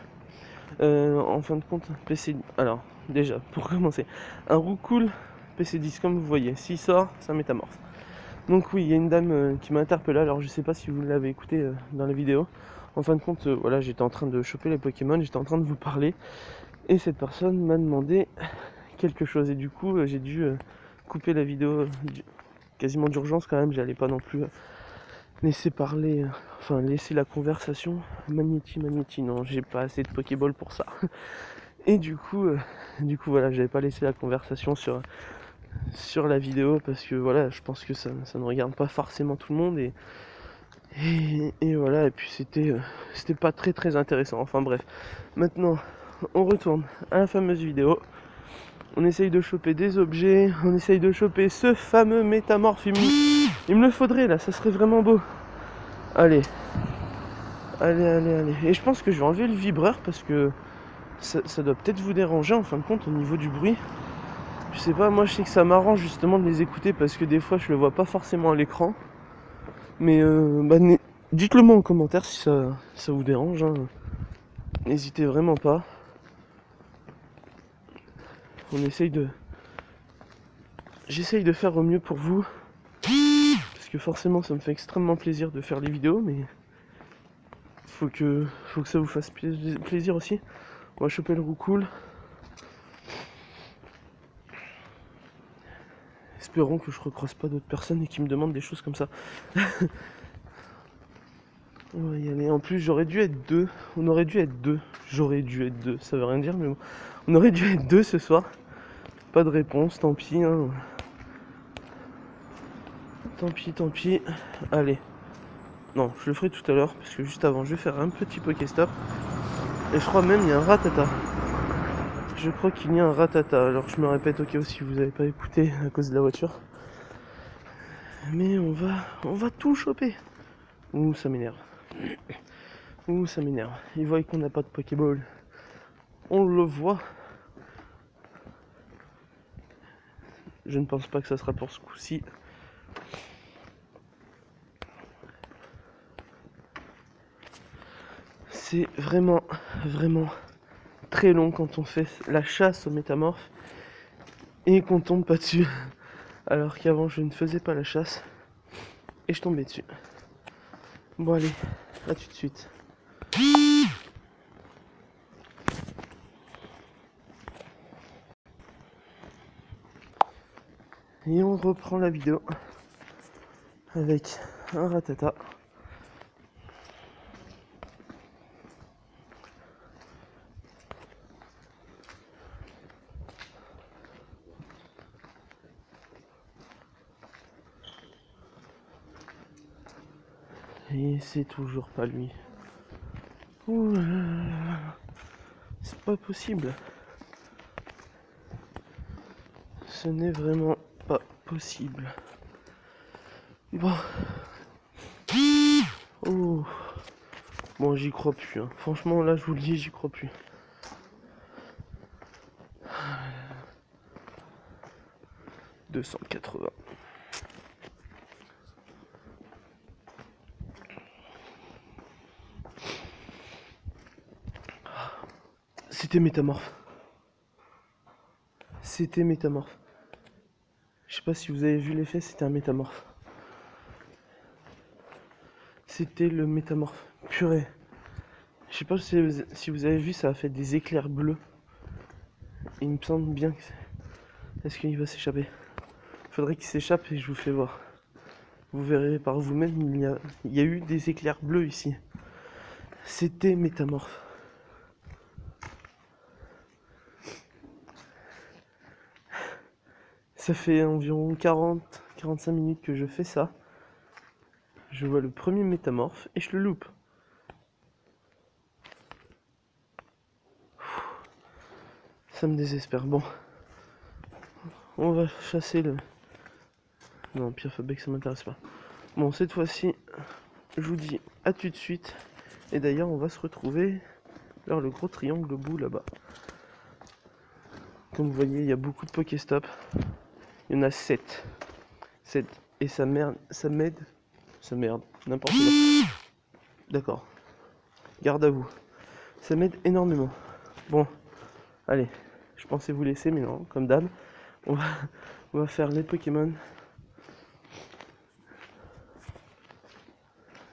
Speaker 1: En fin de compte, PC. Alors, déjà, pour commencer, un Roucoule PC10, comme vous voyez, s'il sort, ça métamorphe. Donc, oui, il y a une dame qui m'a interpellé. Alors, je sais pas si vous l'avez écouté dans la vidéo. En fin de compte, voilà, j'étais en train de choper les Pokémon, j'étais en train de vous parler, et cette personne m'a demandé quelque chose. Et du coup, j'ai dû couper la vidéo quasiment d'urgence quand même. J'allais pas non plus laisser parler, enfin laisser la conversation. Magnéti, non, j'ai pas assez de Pokéball pour ça. Et du coup voilà, j'avais pas laissé la conversation sur la vidéo parce que voilà, je pense que ça ne regarde pas forcément tout le monde et voilà, et puis c'était pas très intéressant. Enfin bref, maintenant on retourne à la fameuse vidéo. On essaye de choper des objets, on essaye de choper ce fameux métamorphe. Il me le faudrait là, ça serait vraiment beau. Allez. Et je pense que je vais enlever le vibreur parce que ça doit peut-être vous déranger en fin de compte au niveau du bruit. Je sais pas, moi je sais que ça m'arrange justement de les écouter parce que des fois je le vois pas forcément à l'écran. Mais dites-le moi en commentaire si ça vous dérange. Hein. N'hésitez vraiment pas. J'essaye de faire au mieux pour vous. Parce que forcément ça me fait extrêmement plaisir de faire les vidéos, mais faut que ça vous fasse plaisir aussi. On va choper le Roucoule. Espérons que je recroise pas d'autres personnes et qui me demandent des choses comme ça. On va y aller. En plus, j'aurais dû être deux. On aurait dû être deux. J'aurais dû être deux. Ça veut rien dire, mais bon. On aurait dû être deux ce soir. Pas de réponse, tant pis. Hein. Tant pis. Allez. Non, je le ferai tout à l'heure parce que juste avant, je vais faire un petit Pokéstop. Et je crois même il y a un Rattata. Je crois qu'il y a un Rattata. Alors je me répète au cas où si vous n'avez pas écouté à cause de la voiture. Mais on va tout choper. Ouh, ça m'énerve. Ils voient qu'on n'a pas de Pokéball. On le voit. Je ne pense pas que ça sera pour ce coup-ci. C'est vraiment très long quand on fait la chasse aux métamorphes et qu'on tombe pas dessus. Alors qu'avant je ne faisais pas la chasse et je tombais dessus. Bon allez, à tout de suite. Et on reprend la vidéo avec un Rattata. Et c'est toujours pas lui. Ouh là là. C'est pas possible. Ce n'est vraiment pas possible. Bon. Oh. Bon, j'y crois plus. Hein. Franchement, là, je vous le dis, j'y crois plus. « 280. C'était métamorphe. C'était métamorphe. Je sais pas si vous avez vu l'effet, c'était un métamorphe. C'était le métamorphe. Purée. Je sais pas si vous avez vu, ça a fait des éclairs bleus. Il me semble bien que... Est-ce qu'il va s'échapper? Faudrait qu'il s'échappe et je vous fais voir. Vous verrez par vous-même, il y a eu des éclairs bleus ici. C'était métamorphe. Ça fait environ 40-45 minutes que je fais ça. Je vois le premier métamorphe et je le loupe. Ça me désespère. Bon. On va chasser le... Non, Pyrphabex, ça m'intéresse pas. Bon, cette fois-ci, je vous dis à tout de suite. Et d'ailleurs, on va se retrouver vers le gros triangle au bout là-bas. Comme vous voyez, il y a beaucoup de Pokéstop. Il y en a 7. 7. Et ça m'aide. Ça merde. N'importe quoi. D'accord. Garde à vous. Ça m'aide énormément. Bon. Allez. Je pensais vous laisser, mais non. Comme d'hab. On va faire les Pokémon.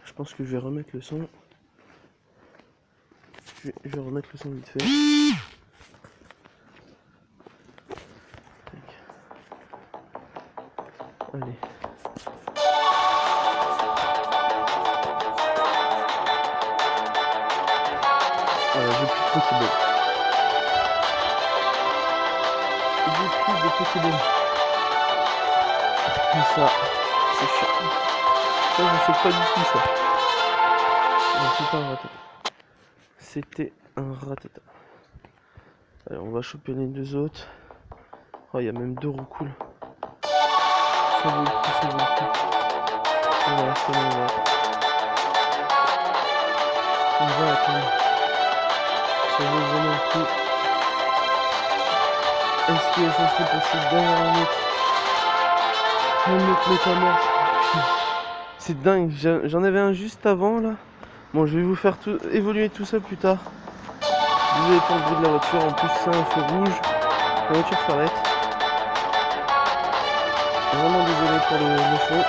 Speaker 1: Je pense que je vais remettre le son. Je vais remettre le son vite fait. Allez. Voilà, j'ai plus de Pokéball. J'ai plus de Pokéball. Et ça, c'est chiant. Ça, je sais pas du tout ça. C'était un ratata. C'était un ratata. Allez, on va choper les deux autres. Oh, il y a même deux roucoules. Ça vaut le coup, ça vaut le coup. On va rester là, on va attendre. On va attendre. Ça vaut vraiment le coup. Est-ce que ça serait possible d'avoir un autre métamorphe? C'est dingue, j'en avais un juste avant là. Bon, je vais vous faire évoluer tout ça plus tard. Désolé pour le bruit de la voiture, en plus c'est un feu rouge. La voiture s'arrête. Vraiment désolé pour le son.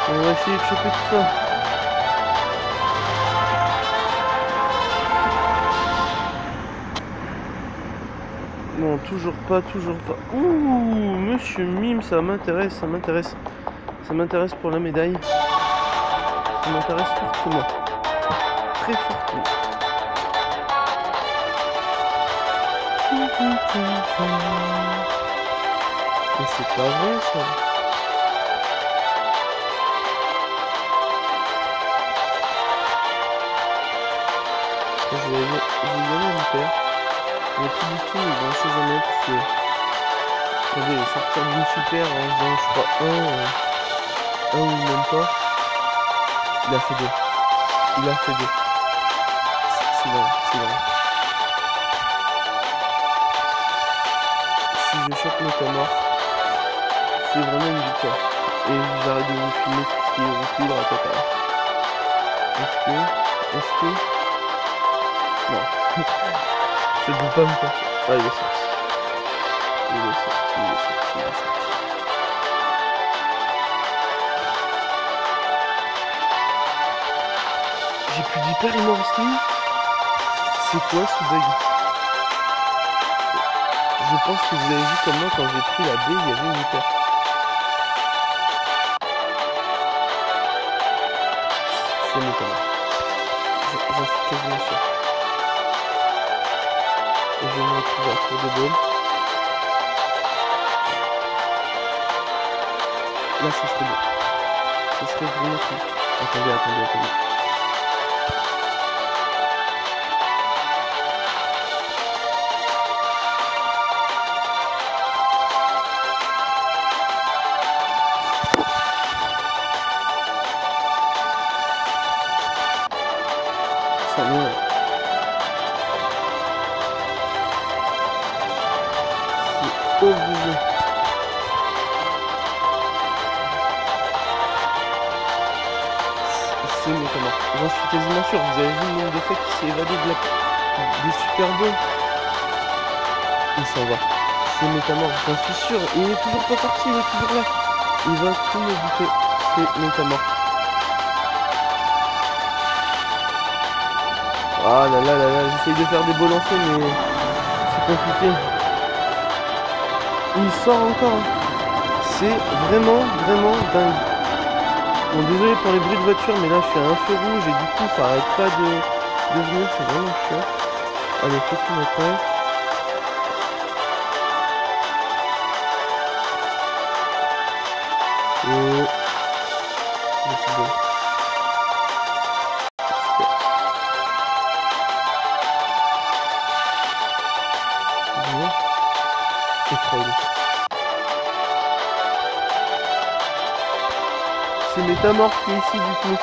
Speaker 1: On va essayer de choper tout ça. Non, toujours pas, toujours pas. Ouh, monsieur Mime, ça m'intéresse, ça m'intéresse. Ça m'intéresse pour la médaille. Ça m'intéresse fortement. Très fortement. Mais c'est pas vrai ça. Je vais y aller à mon père. Mais tout du tout, on sait jamais parce que on va sortir d'une super en faisant je crois un ou même pas. Il a fait deux. Il a fait deux. C'est vrai, c'est vrai. Si je chope métamorphe, c'est vraiment une victoire. Et j'arrête de vous filmer tout ce qui est recul à tata. Est-ce que... Non. Je ne peux pas me faire ça. Ah, il est sorti. Il est sorti, il est sorti, il est sorti. J'ai plus d'hyper, il m'en reste une. C'est quoi ce bug? Je pense que vous avez vu comme moi quand j'ai pris la B, il y avait une hyper. C'est métal. J'en suis quasiment sûr. Et je vais me retrouver à tour de ball. Là, ça serait bon. Ça serait vraiment cool. Attendez. Ça vient. C'est obligé. C'est métamorphe. J'en suis quasiment sûr. Vous avez vu le nombre de fois qu'il s'est évadé des Super Bowls. Il s'en va. C'est métamorphe, j'en suis sûr. Il est toujours pas parti, il est toujours là. Il va tout me bouffer. C'est métamorphe. Ah là là là là, j'essaye de faire des beaux lancers, mais c'est compliqué. Il sort encore. C'est vraiment dingue. Bon, désolé pour les bruits de voiture, mais là je suis à un feu rouge et du coup ça arrête pas de venir, c'est vraiment chiant. Allez, fais tout maintenant. Oh, c'est bon. C'est Métamorphe qui est ici du coup.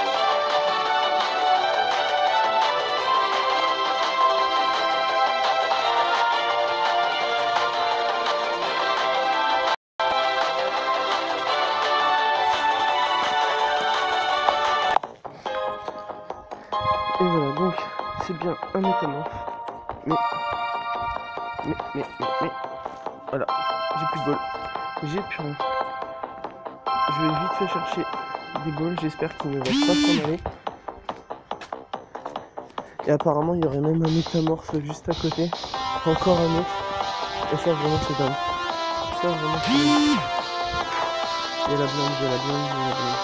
Speaker 1: Et voilà, donc c'est bien un Métamorphe. Mais voilà, j'ai plus de bol. J'ai plus rien. Je vais vite fait chercher des balls, j'espère qu'il ne va pas s'en aller. Et apparemment il y aurait même un Métamorphe juste à côté. Encore un autre. Et ça vraiment c'est dingue. Ça vraiment c'est dingue. Il y a la blinde, il y a la blinde, il y a la blinde.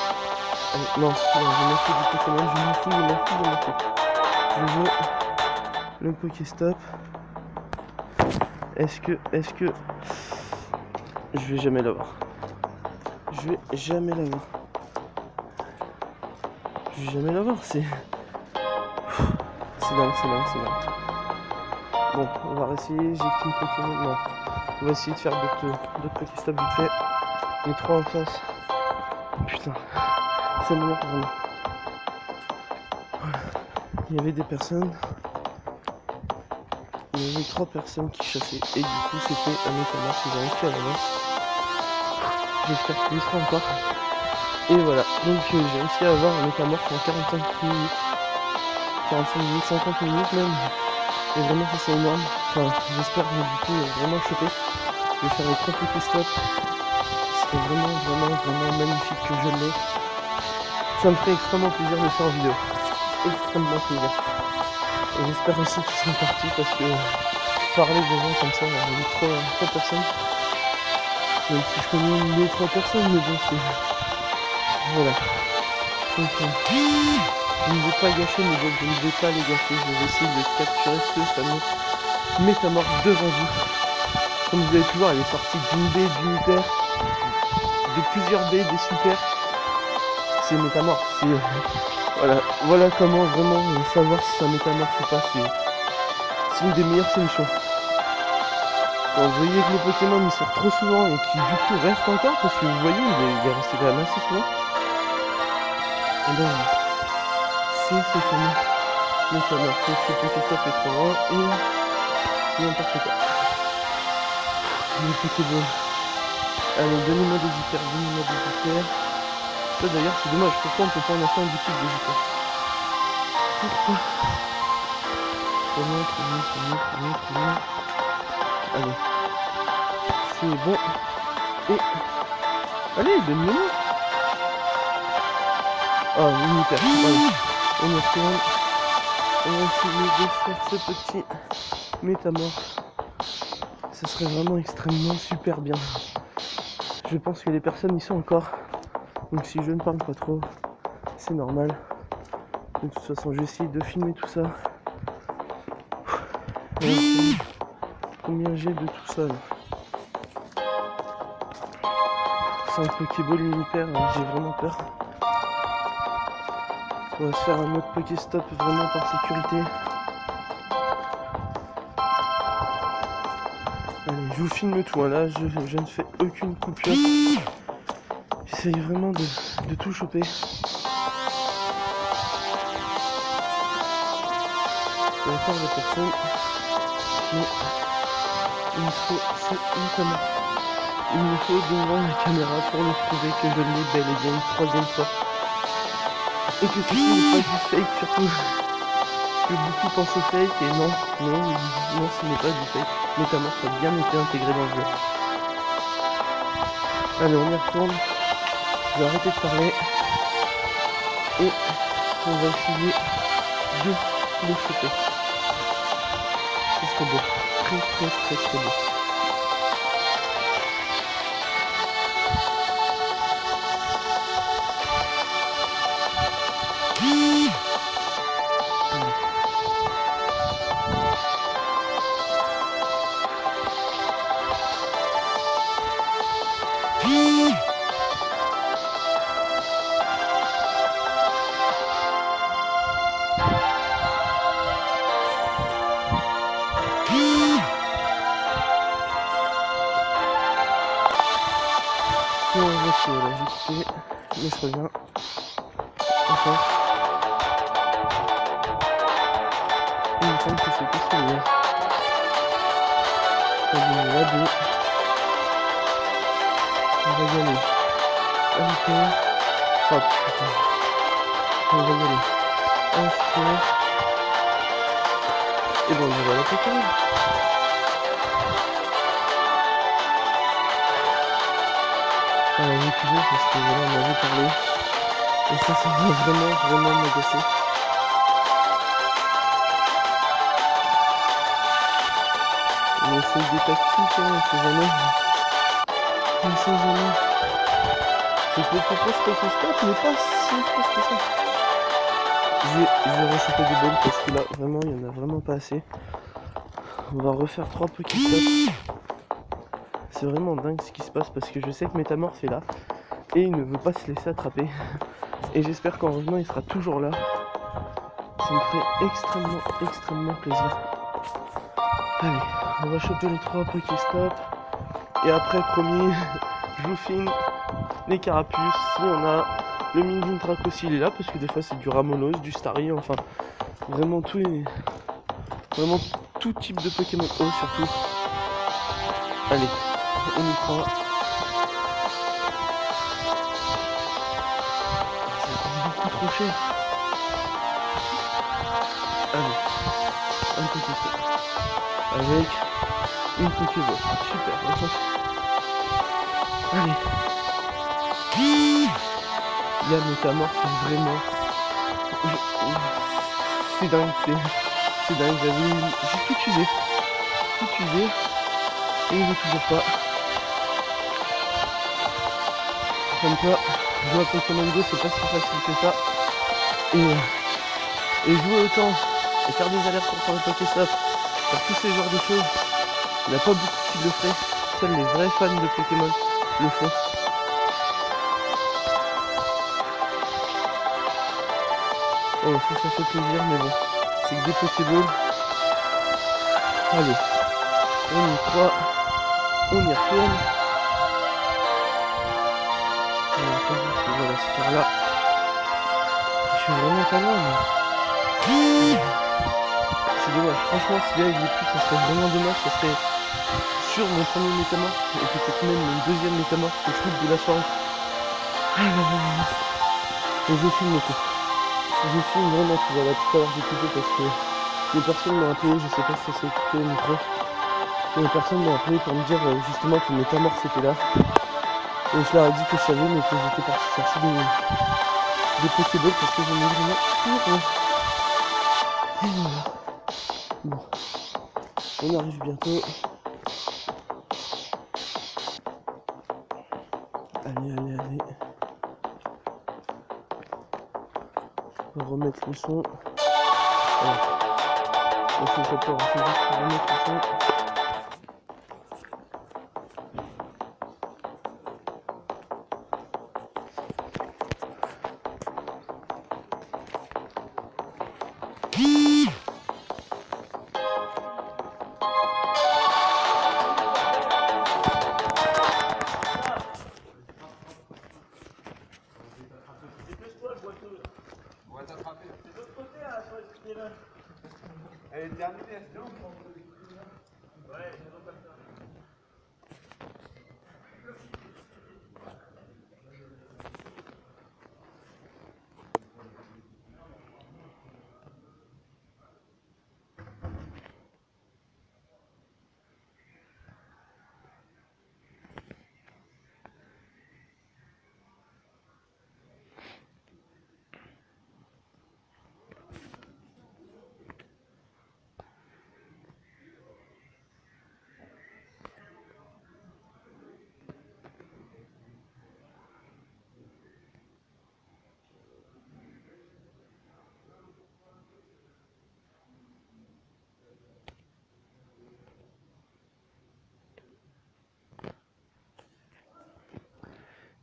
Speaker 1: Allez, non, je m'en fous du Pokémon, je m'en fous. Je veux le Pokéstop. Est-ce que je vais jamais l'avoir. Je vais jamais l'avoir, c'est dingue. Bon, on va essayer, j'ai qu'une Pokémon, non. On va essayer de faire d'autres Pokéstop vite fait. Les 3 en face. Putain, ça m'énerve vraiment. Voilà. Il y avait des personnes. Il y avait 3 personnes qui chassaient. Et du coup c'était un Métamorphe, ils ont réussi à l'avoir. J'espère qu'il y sera encore. Et voilà, donc j'ai réussi à avoir un Métamorphe en 45 minutes. 45 minutes, 50 minutes même. Et vraiment ça c'est énorme. Enfin j'espère que du coup vraiment choper. Je vais faire les 3 Pokéstops. C'est vraiment magnifique que je l'ai. Ça me ferait extrêmement plaisir de le faire en vidéo. Extrêmement plaisir. Et j'espère aussi qu'ils sont partis parce que parler devant comme ça avec 3 personnes. Même si je connais les 3 personnes, mais bon c'est. Voilà. Donc je ne vais pas gâcher mes balles, je ne vais pas les gâcher. Je vais essayer de capturer ce fameux Métamorphe devant vous. Comme vous avez pu voir, il est sorti d'une baie, d'une hyper, de plusieurs baies, des super. C'est Métamorphe. Voilà comment vraiment savoir si c'est un Métamorphe ou pas. C'est une des meilleures solutions. Quand vous voyez que le Pokémon il sort trop souvent et qui du coup reste encore, parce que vous voyez il est resté quand même assez souvent. Et bien c'est ce fameux Métamorphe. Ce Pokéstop est trop loin et n'importe quoi. Les Pokéball. Allez, donnez-moi des hyper. Ça d'ailleurs c'est dommage, pourquoi on peut pas en acheter en boutique des hyper? Pourquoi? Trop bien. Allez. C'est bon. Et. Allez, donne-moi. Ah, une hyper. Voilà. On y retourne. On va essayer de faire ce petit Métamorphe. Ça serait vraiment extrêmement super bien. Je pense que les personnes y sont encore. Donc si je ne parle pas trop, c'est normal. De toute façon, je vais essayer de filmer tout ça. Combien j'ai de tout ça là? 5 Pokéball, une hyper, j'ai vraiment peur. On va se faire un autre Pokéstop vraiment par sécurité. Allez, je vous filme tout, hein. Là je ne fais aucune coupure. J'essaye vraiment de tout choper. Il y a encore des personnes, mais il me faut ce Métamorphe. Il me faut devant la caméra pour le prouver que je l'ai bel et bien une 3e fois. Et que ceci n'est pas du fake surtout. Parce que beaucoup pensent au fake et non, ce n'est pas du fake. Métamorphe a bien été intégré dans le jeu. Allez, on y retourne. Je vais arrêter de parler. Et on va essayer de le choper. Ce serait beau. Très beau. Et on voici, voilà, j'ai coupé, mais je reviens. Enfin. Et il me semble que c'était celui-là. On va gagner la 2. On va gagner un score. Oh putain. On va gagner un score. Et bon, on va la Pokémon. Voilà, j'ai coupé parce que voilà, on m'avait parlé. Et ça va vraiment m'agacer. On essaye des tactiques, hein, on sait jamais. On sait jamais. C'est que le propose Pokéstop n'est pas si proche que ça. Je vais rechoper des balles parce que là, vraiment, il n'y en a vraiment pas assez. On va refaire 3 Pokéstop. C'est vraiment dingue ce qui se passe parce que je sais que Métamorphe est là. Et il ne veut pas se laisser attraper. Et j'espère qu'en revenant, il sera toujours là. Ça me ferait extrêmement plaisir. Allez, on va choper les 3 Pokéstop. Et après, promis, je vous filme les carapuces. Si on a le Mingintrack aussi, il est là. Parce que des fois, c'est du Ramonos, du Starry. Enfin, vraiment tout est... Vraiment tout type de Pokémon eau surtout. Allez, on y croit. Ça coûte beaucoup trop cher. Allez, un Pokéstop. Avec une Pokéball. Super, on s'en fout. Allez. Il y a Métamorphe, vraiment. C'est dingue, c'est dingue. J'ai tout usé. Et il veut toujours pas. Comme quoi, jouer à Pokémon Go, c'est pas si facile que ça. Et jouer autant, et faire des allers-retours pour le Pokéstop, faire tous ces genres de choses, il n'y en a pas beaucoup qui le feraient. Seuls les vrais fans de Pokémon le font. Oh, ça fait plaisir, mais bon, c'est que des Pokéballs. Allez, on y croit, on y retourne. Voilà, c'est par là. Je suis vraiment pas loin, mais... C'est dommage, franchement, si là il y est plus, ça serait vraiment dommage. Ça serait sur mon premier Métamorphe, et peut-être même mon deuxième Métamorphe que je trouve de la soirée. Et je filme tout. Je filme vraiment tout. Voilà, tout à l'heure j'ai coupé parce que les personnes m'ont appelé, je sais pas si ça s'est écouté au micro. Et les personnes m'ont appelé pour me dire justement que Métamorphe était là. Et je leur ai dit que je savais, mais que j'étais parti chercher des Pokéballs parce que j'en ai vraiment plus rien. Et voilà. Bon. On arrive bientôt. Allez. On va remettre le son. Voilà. On fait pas peur, c'est juste pour remettre le son.
Speaker 3: Elle est terminée, c'est bon. Ouais,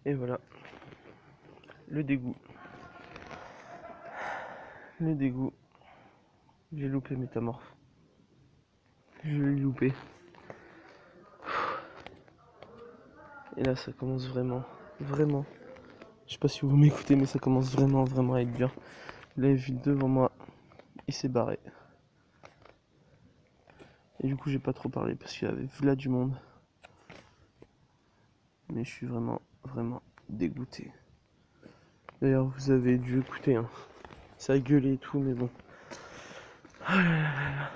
Speaker 1: Et voilà. Le dégoût. J'ai loupé Métamorphe. Je l'ai loupé. Et là ça commence vraiment, vraiment. Je sais pas si vous m'écoutez, mais ça commence vraiment, vraiment à être dur. Là, vu devant moi, il s'est barré. Et du coup, j'ai pas trop parlé parce qu'il y avait là du monde. Mais je suis vraiment, vraiment dégoûté. D'ailleurs, vous avez dû écouter, hein. Ça a gueulé et tout, mais bon. Ah là là là là.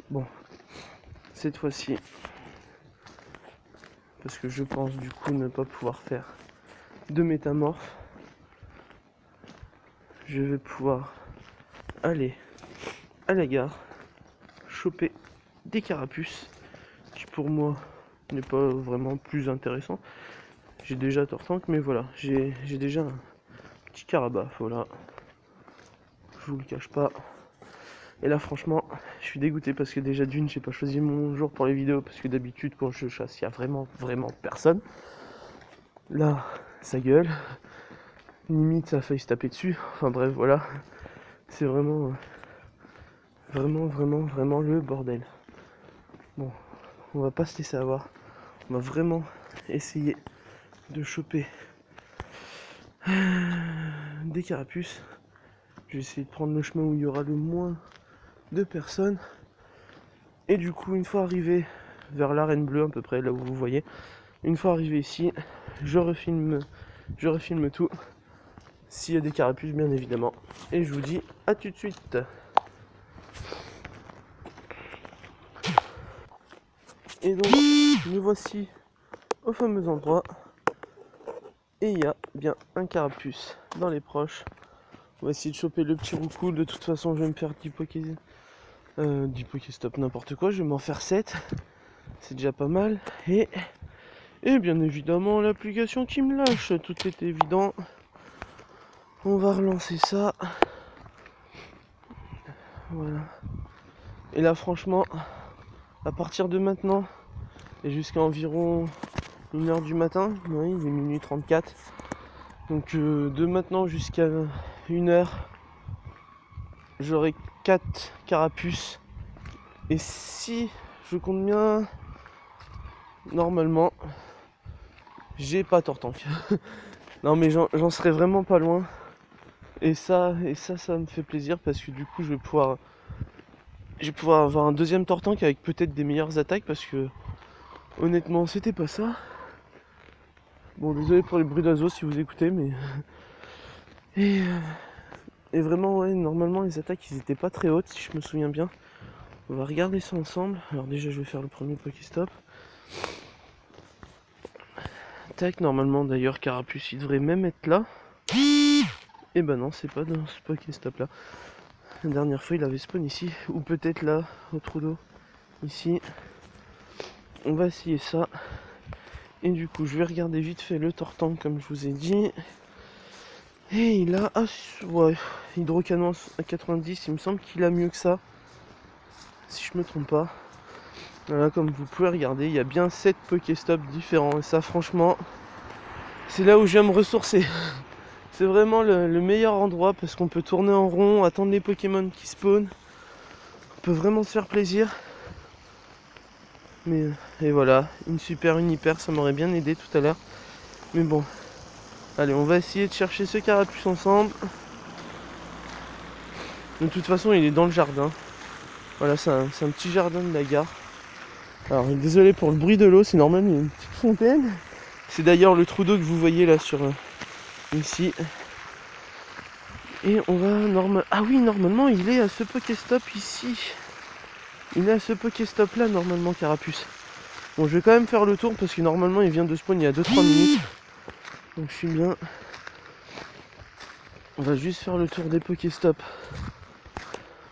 Speaker 1: Bon, cette fois-ci, parce que je pense du coup ne pas pouvoir faire de métamorphe, je vais pouvoir aller à la gare, choper des carapuces, qui pour moi n'est pas vraiment plus intéressant. J'ai déjà Tortank, mais voilà, j'ai déjà un petit carabaf, voilà. Je vous le cache pas. Et là franchement, je suis dégoûté parce que déjà d'une, j'ai pas choisi mon jour pour les vidéos parce que d'habitude quand je chasse, il y a vraiment, vraiment personne. Là, ça gueule. Limite, ça a failli se taper dessus. Enfin bref, voilà. C'est vraiment, vraiment, vraiment, vraiment le bordel. Bon, on va pas se laisser avoir. On va vraiment essayer de choper des carapuces. Je vais essayer de prendre le chemin où il y aura le moins de personnes. Et du coup, une fois arrivé vers l'arène bleue, à peu près là où vous voyez, une fois arrivé ici, je refilme tout. S'il y a des carapuces, bien évidemment. Et je vous dis à tout de suite. Et donc, me voici au fameux endroit. Et il y a bien un carapuce dans les proches. On va essayer de choper le petit roucoule. De toute façon, je vais me faire 10 Pokéstop, n'importe quoi. Je vais m'en faire 7. C'est déjà pas mal. Et bien évidemment, l'application qui me lâche. Tout est évident. On va relancer ça. Voilà. Et là, franchement, à partir de maintenant, et jusqu'à environ 1h du matin, oui, il est minuit 34. Donc de maintenant jusqu'à 1h, j'aurai 4 carapuces. Et si je compte bien, normalement, j'ai pas Tortank. Non mais j'en serai vraiment pas loin. Et ça me fait plaisir parce que du coup je vais pouvoir avoir un deuxième Tortank avec peut-être des meilleures attaques parce que honnêtement c'était pas ça. Bon désolé pour les bruits d'oiseaux si vous écoutez mais. Et vraiment ouais, normalement les attaques ils étaient pas très hautes si je me souviens bien. On va regarder ça ensemble. Alors déjà je vais faire le premier Pokéstop. Tac, normalement d'ailleurs Carapuce il devrait même être là. Et bah non, c'est pas dans ce Pokéstop là. La dernière fois il avait spawn ici. Ou peut-être là, au trou d'eau. Ici. On va essayer ça. Et du coup je vais regarder vite fait le Tortank comme je vous ai dit. Et il a... Ah ouais, hydrocanon à 90, il me semble qu'il a mieux que ça. Si je me trompe pas. Voilà, comme vous pouvez regarder, il y a bien 7 Pokéstops différents. Et ça franchement, c'est là où je viens me ressourcer. C'est vraiment le meilleur endroit parce qu'on peut tourner en rond, attendre les Pokémon qui spawnent. On peut vraiment se faire plaisir. Mais et voilà, une super, une hyper, ça m'aurait bien aidé tout à l'heure. Mais bon, allez, on va essayer de chercher ce Carapuce ensemble. De toute façon, il est dans le jardin. Voilà, c'est un petit jardin de la gare. Alors, désolé pour le bruit de l'eau, c'est normal, il y a une petite fontaine. C'est d'ailleurs le trou d'eau que vous voyez là sur ici. Et on va Ah oui, normalement, il est à ce Pokéstop ici. Il est à ce Pokéstop là, normalement, Carapuce. Bon, je vais quand même faire le tour parce que normalement, il vient de spawn il y a 2-3 minutes. Donc, je suis bien. On va juste faire le tour des Pokéstops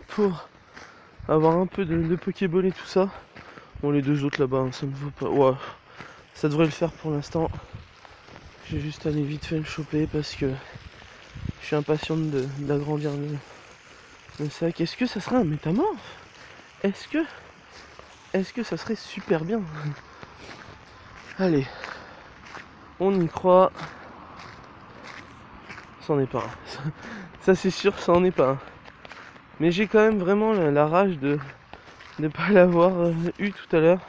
Speaker 1: pour avoir un peu de Pokéball et tout ça. Bon, les deux autres là-bas, hein, ça ne vaut pas. Ouais, ça devrait le faire pour l'instant. J'ai juste allé vite fait le choper parce que je suis impatient d'agrandir le sac. Est-ce que ça serait un métamorphe? Est-ce que ça serait super bien? Allez, on y croit. C'en est pas un. Ça c'est sûr, ça en est pas un. Mais j'ai quand même vraiment la rage de ne pas l'avoir eu tout à l'heure.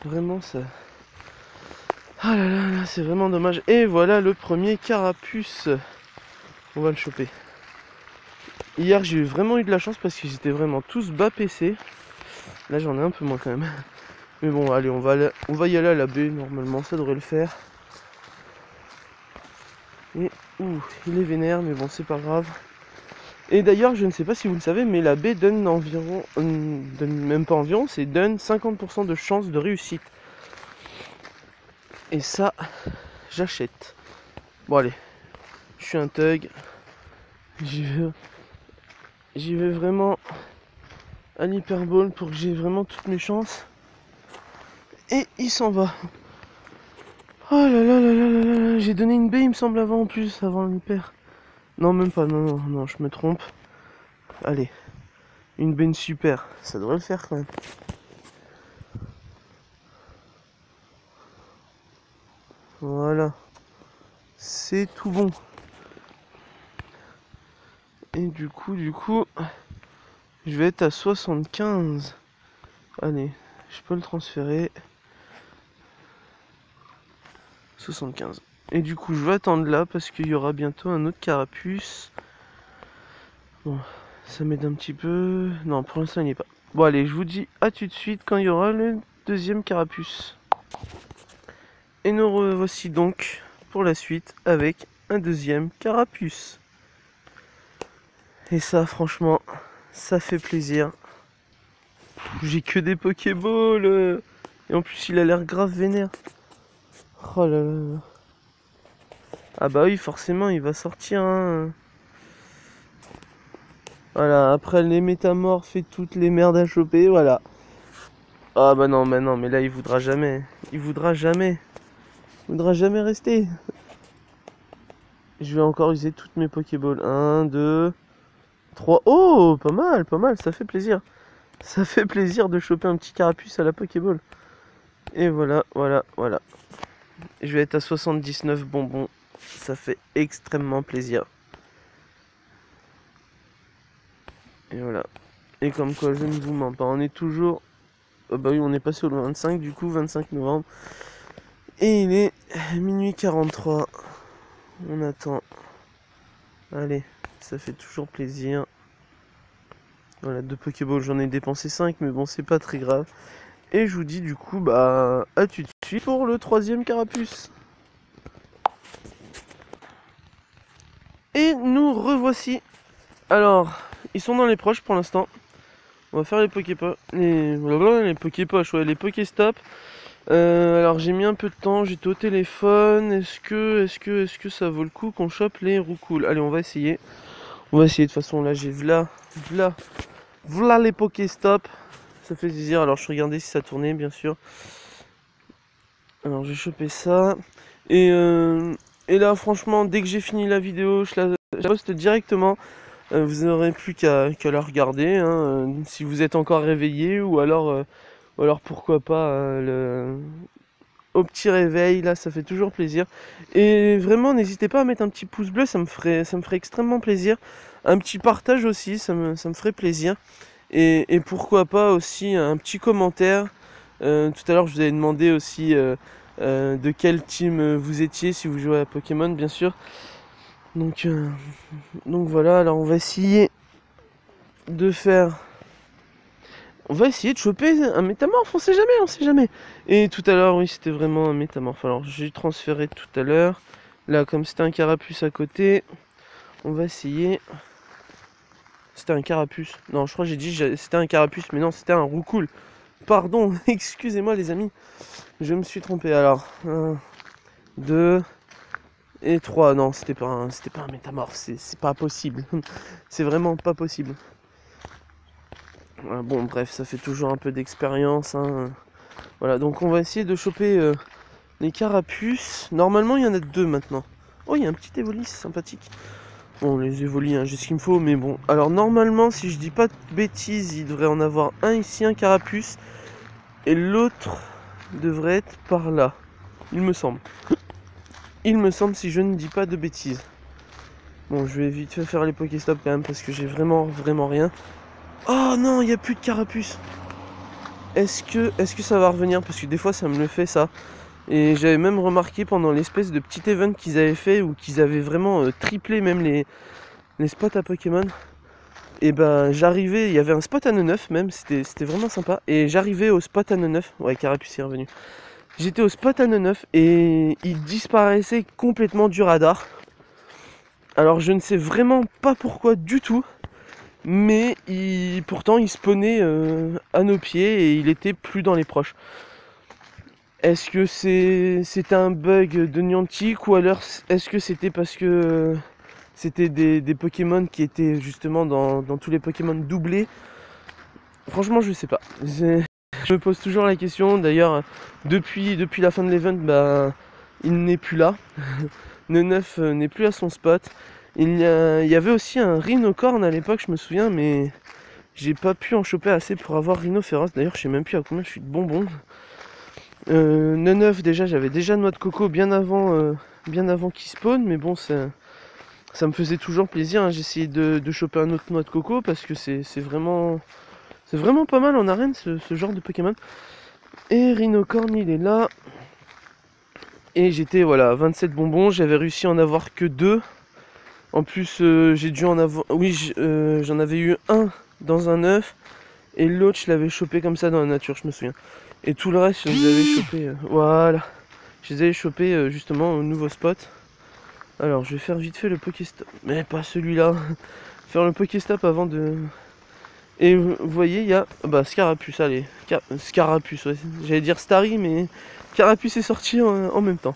Speaker 1: Vraiment ça. Ah là là là, c'est vraiment dommage. Et voilà le premier carapuce. On va le choper. Hier j'ai vraiment eu de la chance parce qu'ils étaient vraiment tous bas PC. Là j'en ai un peu moins quand même. Mais bon allez, on va y aller à la baie, normalement ça devrait le faire. Et il est vénère, mais bon c'est pas grave. Et d'ailleurs je ne sais pas si vous le savez, mais la baie donne environ, donne même pas environ, c'est donne 50% de chance de réussite. Et ça, j'achète. Bon allez, je suis un thug. J'y vais vraiment à l'hyperbole pour que j'ai vraiment toutes mes chances. Et il s'en va. Oh là là là là là là, j'ai donné une baie il me semble avant en plus, avant l'hyper. Non même pas, non, je me trompe. Allez, une baie super, ça devrait le faire quand même. Voilà, c'est tout bon. Et du coup, je vais être à 75. Allez, je peux le transférer. 75. Et du coup, je vais attendre là parce qu'il y aura bientôt un autre carapuce. Bon, ça m'aide un petit peu. Non, pour l'instant, il n'y est pas. Bon, allez, je vous dis à tout de suite quand il y aura le deuxième carapuce. Et nous revoici donc pour la suite avec un deuxième carapuce. Et ça, franchement, ça fait plaisir. J'ai que des Pokéballs. Et en plus, il a l'air grave vénère. Oh là là. Ah bah oui, forcément, il va sortir. Hein. Voilà, après les métamorphes et toutes les merdes à choper, voilà. Ah bah non, mais là, il voudra jamais. Il voudra jamais. Il voudra jamais rester. Je vais encore user toutes mes Pokéballs. 1, 2, 3. Oh, pas mal, ça fait plaisir. Ça fait plaisir de choper un petit carapuce à la Pokéball. Et voilà. Je vais être à 79 bonbons. Ça fait extrêmement plaisir. Et voilà. Et comme quoi, je ne vous mens pas. On est toujours... Oh bah oui, on est passé au 25, du coup, 25 novembre. Et il est minuit 43. On attend. Allez, ça fait toujours plaisir. Voilà, 2 Pokéballs, j'en ai dépensé 5, mais bon, c'est pas très grave. Et je vous dis du coup, bah, à tout de suite pour le troisième carapuce. Et nous revoici. Alors, ils sont dans les proches pour l'instant. On va faire les Poképoches. Les Poképoches, ouais, les Pokéstop. Alors j'ai mis un peu de temps, j'étais au téléphone. Est-ce que ça vaut le coup qu'on chope les Roucool? Allez, on va essayer. On va essayer de toute façon. Là, j'ai v'là les Pokéstop. Ça fait plaisir. Alors je regardais si ça tournait, bien sûr. Alors j'ai chopé ça. Et là, franchement, dès que j'ai fini la vidéo, je la poste directement. Vous n'aurez plus qu'à la regarder, hein, si vous êtes encore réveillé, ou alors pourquoi pas au petit réveil, là ça fait toujours plaisir. Et vraiment n'hésitez pas à mettre un petit pouce bleu, ça me ferait extrêmement plaisir. Un petit partage aussi, ça me ferait plaisir. Et pourquoi pas aussi un petit commentaire. Tout à l'heure je vous avais demandé aussi de quel team vous étiez, si vous jouez à Pokémon bien sûr. Donc voilà, alors on va essayer de faire... On va essayer de choper un métamorphe, on sait jamais. Et tout à l'heure, oui, c'était vraiment un métamorphe. Alors j'ai transféré tout à l'heure. Là, comme c'était un carapuce à côté, on va essayer... C'était un carapuce. Non, je crois que j'ai dit c'était un carapuce, mais non, c'était un Roucool. Pardon, excusez-moi les amis. Je me suis trompé. Alors, 1, 2... Et 3, non, c'était pas un métamorphe, c'est pas possible. C'est vraiment pas possible. Bon, bref, ça fait toujours un peu d'expérience. Hein. Voilà, donc on va essayer de choper les carapuces. Normalement, il y en a 2 maintenant. Oh, il y a un petit Evoli, c'est sympathique. Bon, les Evoli, hein, j'ai ce qu'il me faut, mais bon. Alors, normalement, si je dis pas de bêtises, il devrait en avoir un ici, un carapuce. Et l'autre devrait être par là, il me semble. Il me semble, si je ne dis pas de bêtises. Bon, je vais vite fait faire les Pokéstop quand même parce que j'ai vraiment rien. Oh non, il n'y a plus de carapuce. Est-ce que ça va revenir? Parce que des fois ça me le fait ça. Et j'avais même remarqué pendant l'espèce de petit event qu'ils avaient fait, où qu'ils avaient vraiment triplé même les spots à Pokémon. Et ben j'arrivais, il y avait un spot à 9 même, c'était vraiment sympa. Et j'arrivais au spot à 9, ouais, Carapuce est revenu. J'étais au spot à 9 et il disparaissait complètement du radar. Alors je ne sais vraiment pas pourquoi du tout, mais pourtant il spawnait à nos pieds et il était plus dans les proches. Est-ce que c'était un bug de Niantic, ou alors est-ce que c'était parce que c'était des Pokémon qui étaient justement dans tous les Pokémon doublés? Franchement, je sais pas. Je me pose toujours la question. D'ailleurs, depuis la fin de l'event, bah, il n'est plus là. Neneuf n'est plus à son spot. Il y avait aussi un Rhinocorn à l'époque, je me souviens, mais j'ai pas pu en choper assez pour avoir Rhinophéros. D'ailleurs, je sais même plus à combien je suis de bonbons. Neneuf, déjà, j'avais déjà Noix de Coco bien avant qu'il spawn, mais bon, ça me faisait toujours plaisir, hein. J'essayais de choper un autre Noix de Coco parce que c'est vraiment pas mal en arène ce genre de Pokémon. Et Rhinocorn, il est là. Et j'étais voilà 27 bonbons, j'avais réussi à en avoir que 2. En plus j'ai dû en avoir. Oui, j'en avais eu un dans un œuf. Et l'autre je l'avais chopé comme ça dans la nature, je me souviens. Et tout le reste je les avais chopés. Voilà. Je les avais chopés justement au nouveau spot. Alors je vais faire vite fait le Pokéstop. Mais pas celui-là. Faire le Pokéstop avant de. Et vous voyez, il y a Scarapuce, allez, Scarapuce, ouais. J'allais dire Starry, mais Carapuce est sorti en même temps.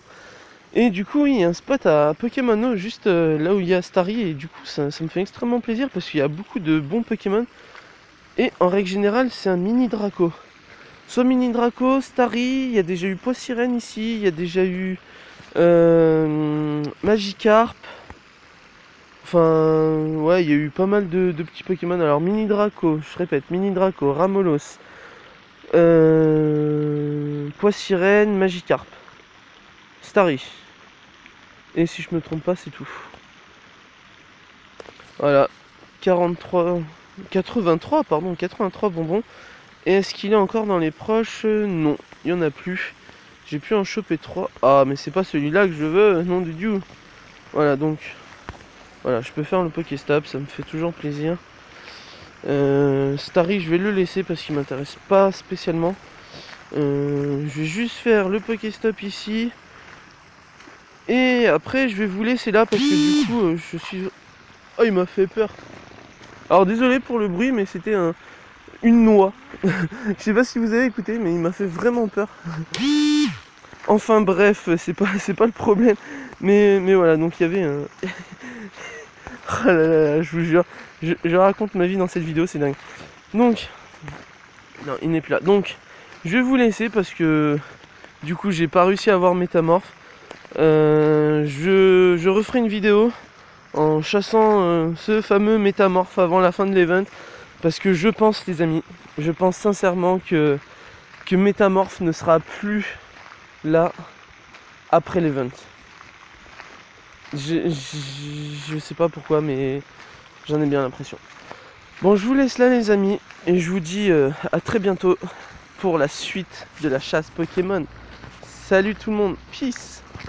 Speaker 1: Et du coup, il y a un spot à Pokémono juste là où il y a Starry, et du coup, ça me fait extrêmement plaisir parce qu'il y a beaucoup de bons Pokémon. Et en règle générale, c'est un mini Draco. Soit mini Draco, Starry, il y a déjà eu Poissirène ici, il y a déjà eu Magikarp. Enfin, ouais, il y a eu pas mal de petits Pokémon. Alors, Mini Draco, je répète, Mini Draco, Ramolos, Poissirène, Magikarp, Starry. Et si je me trompe pas, c'est tout. Voilà, 83 bonbons. Et est-ce qu'il est encore dans les proches? Non, il n'y en a plus. J'ai pu en choper 3. Ah, mais c'est pas celui-là que je veux, non du Dieu. Voilà, donc... Voilà, je peux faire le Pokéstop, ça me fait toujours plaisir. Starry, je vais le laisser parce qu'il m'intéresse pas spécialement. Je vais juste faire le Pokéstop ici. Et après, je vais vous laisser là parce que du coup, je suis... Oh, il m'a fait peur. Alors, désolé pour le bruit, mais c'était une noix. Je sais pas si vous avez écouté, mais il m'a fait vraiment peur. Enfin bref, c'est pas le problème. Mais voilà, donc il y avait un... Oh là là, je vous jure, je raconte ma vie dans cette vidéo, c'est dingue. Donc, non, il n'est plus là. Donc, je vais vous laisser parce que du coup, j'ai pas réussi à avoir Métamorphe. Je referai une vidéo en chassant ce fameux Métamorphe avant la fin de l'event. Parce que je pense, les amis, je pense sincèrement que Métamorphe ne sera plus là après l'event. Je sais pas pourquoi, mais j'en ai bien l'impression. Bon, je vous laisse là, les amis, et je vous dis à très bientôt pour la suite de la chasse Pokémon. Salut tout le monde, peace!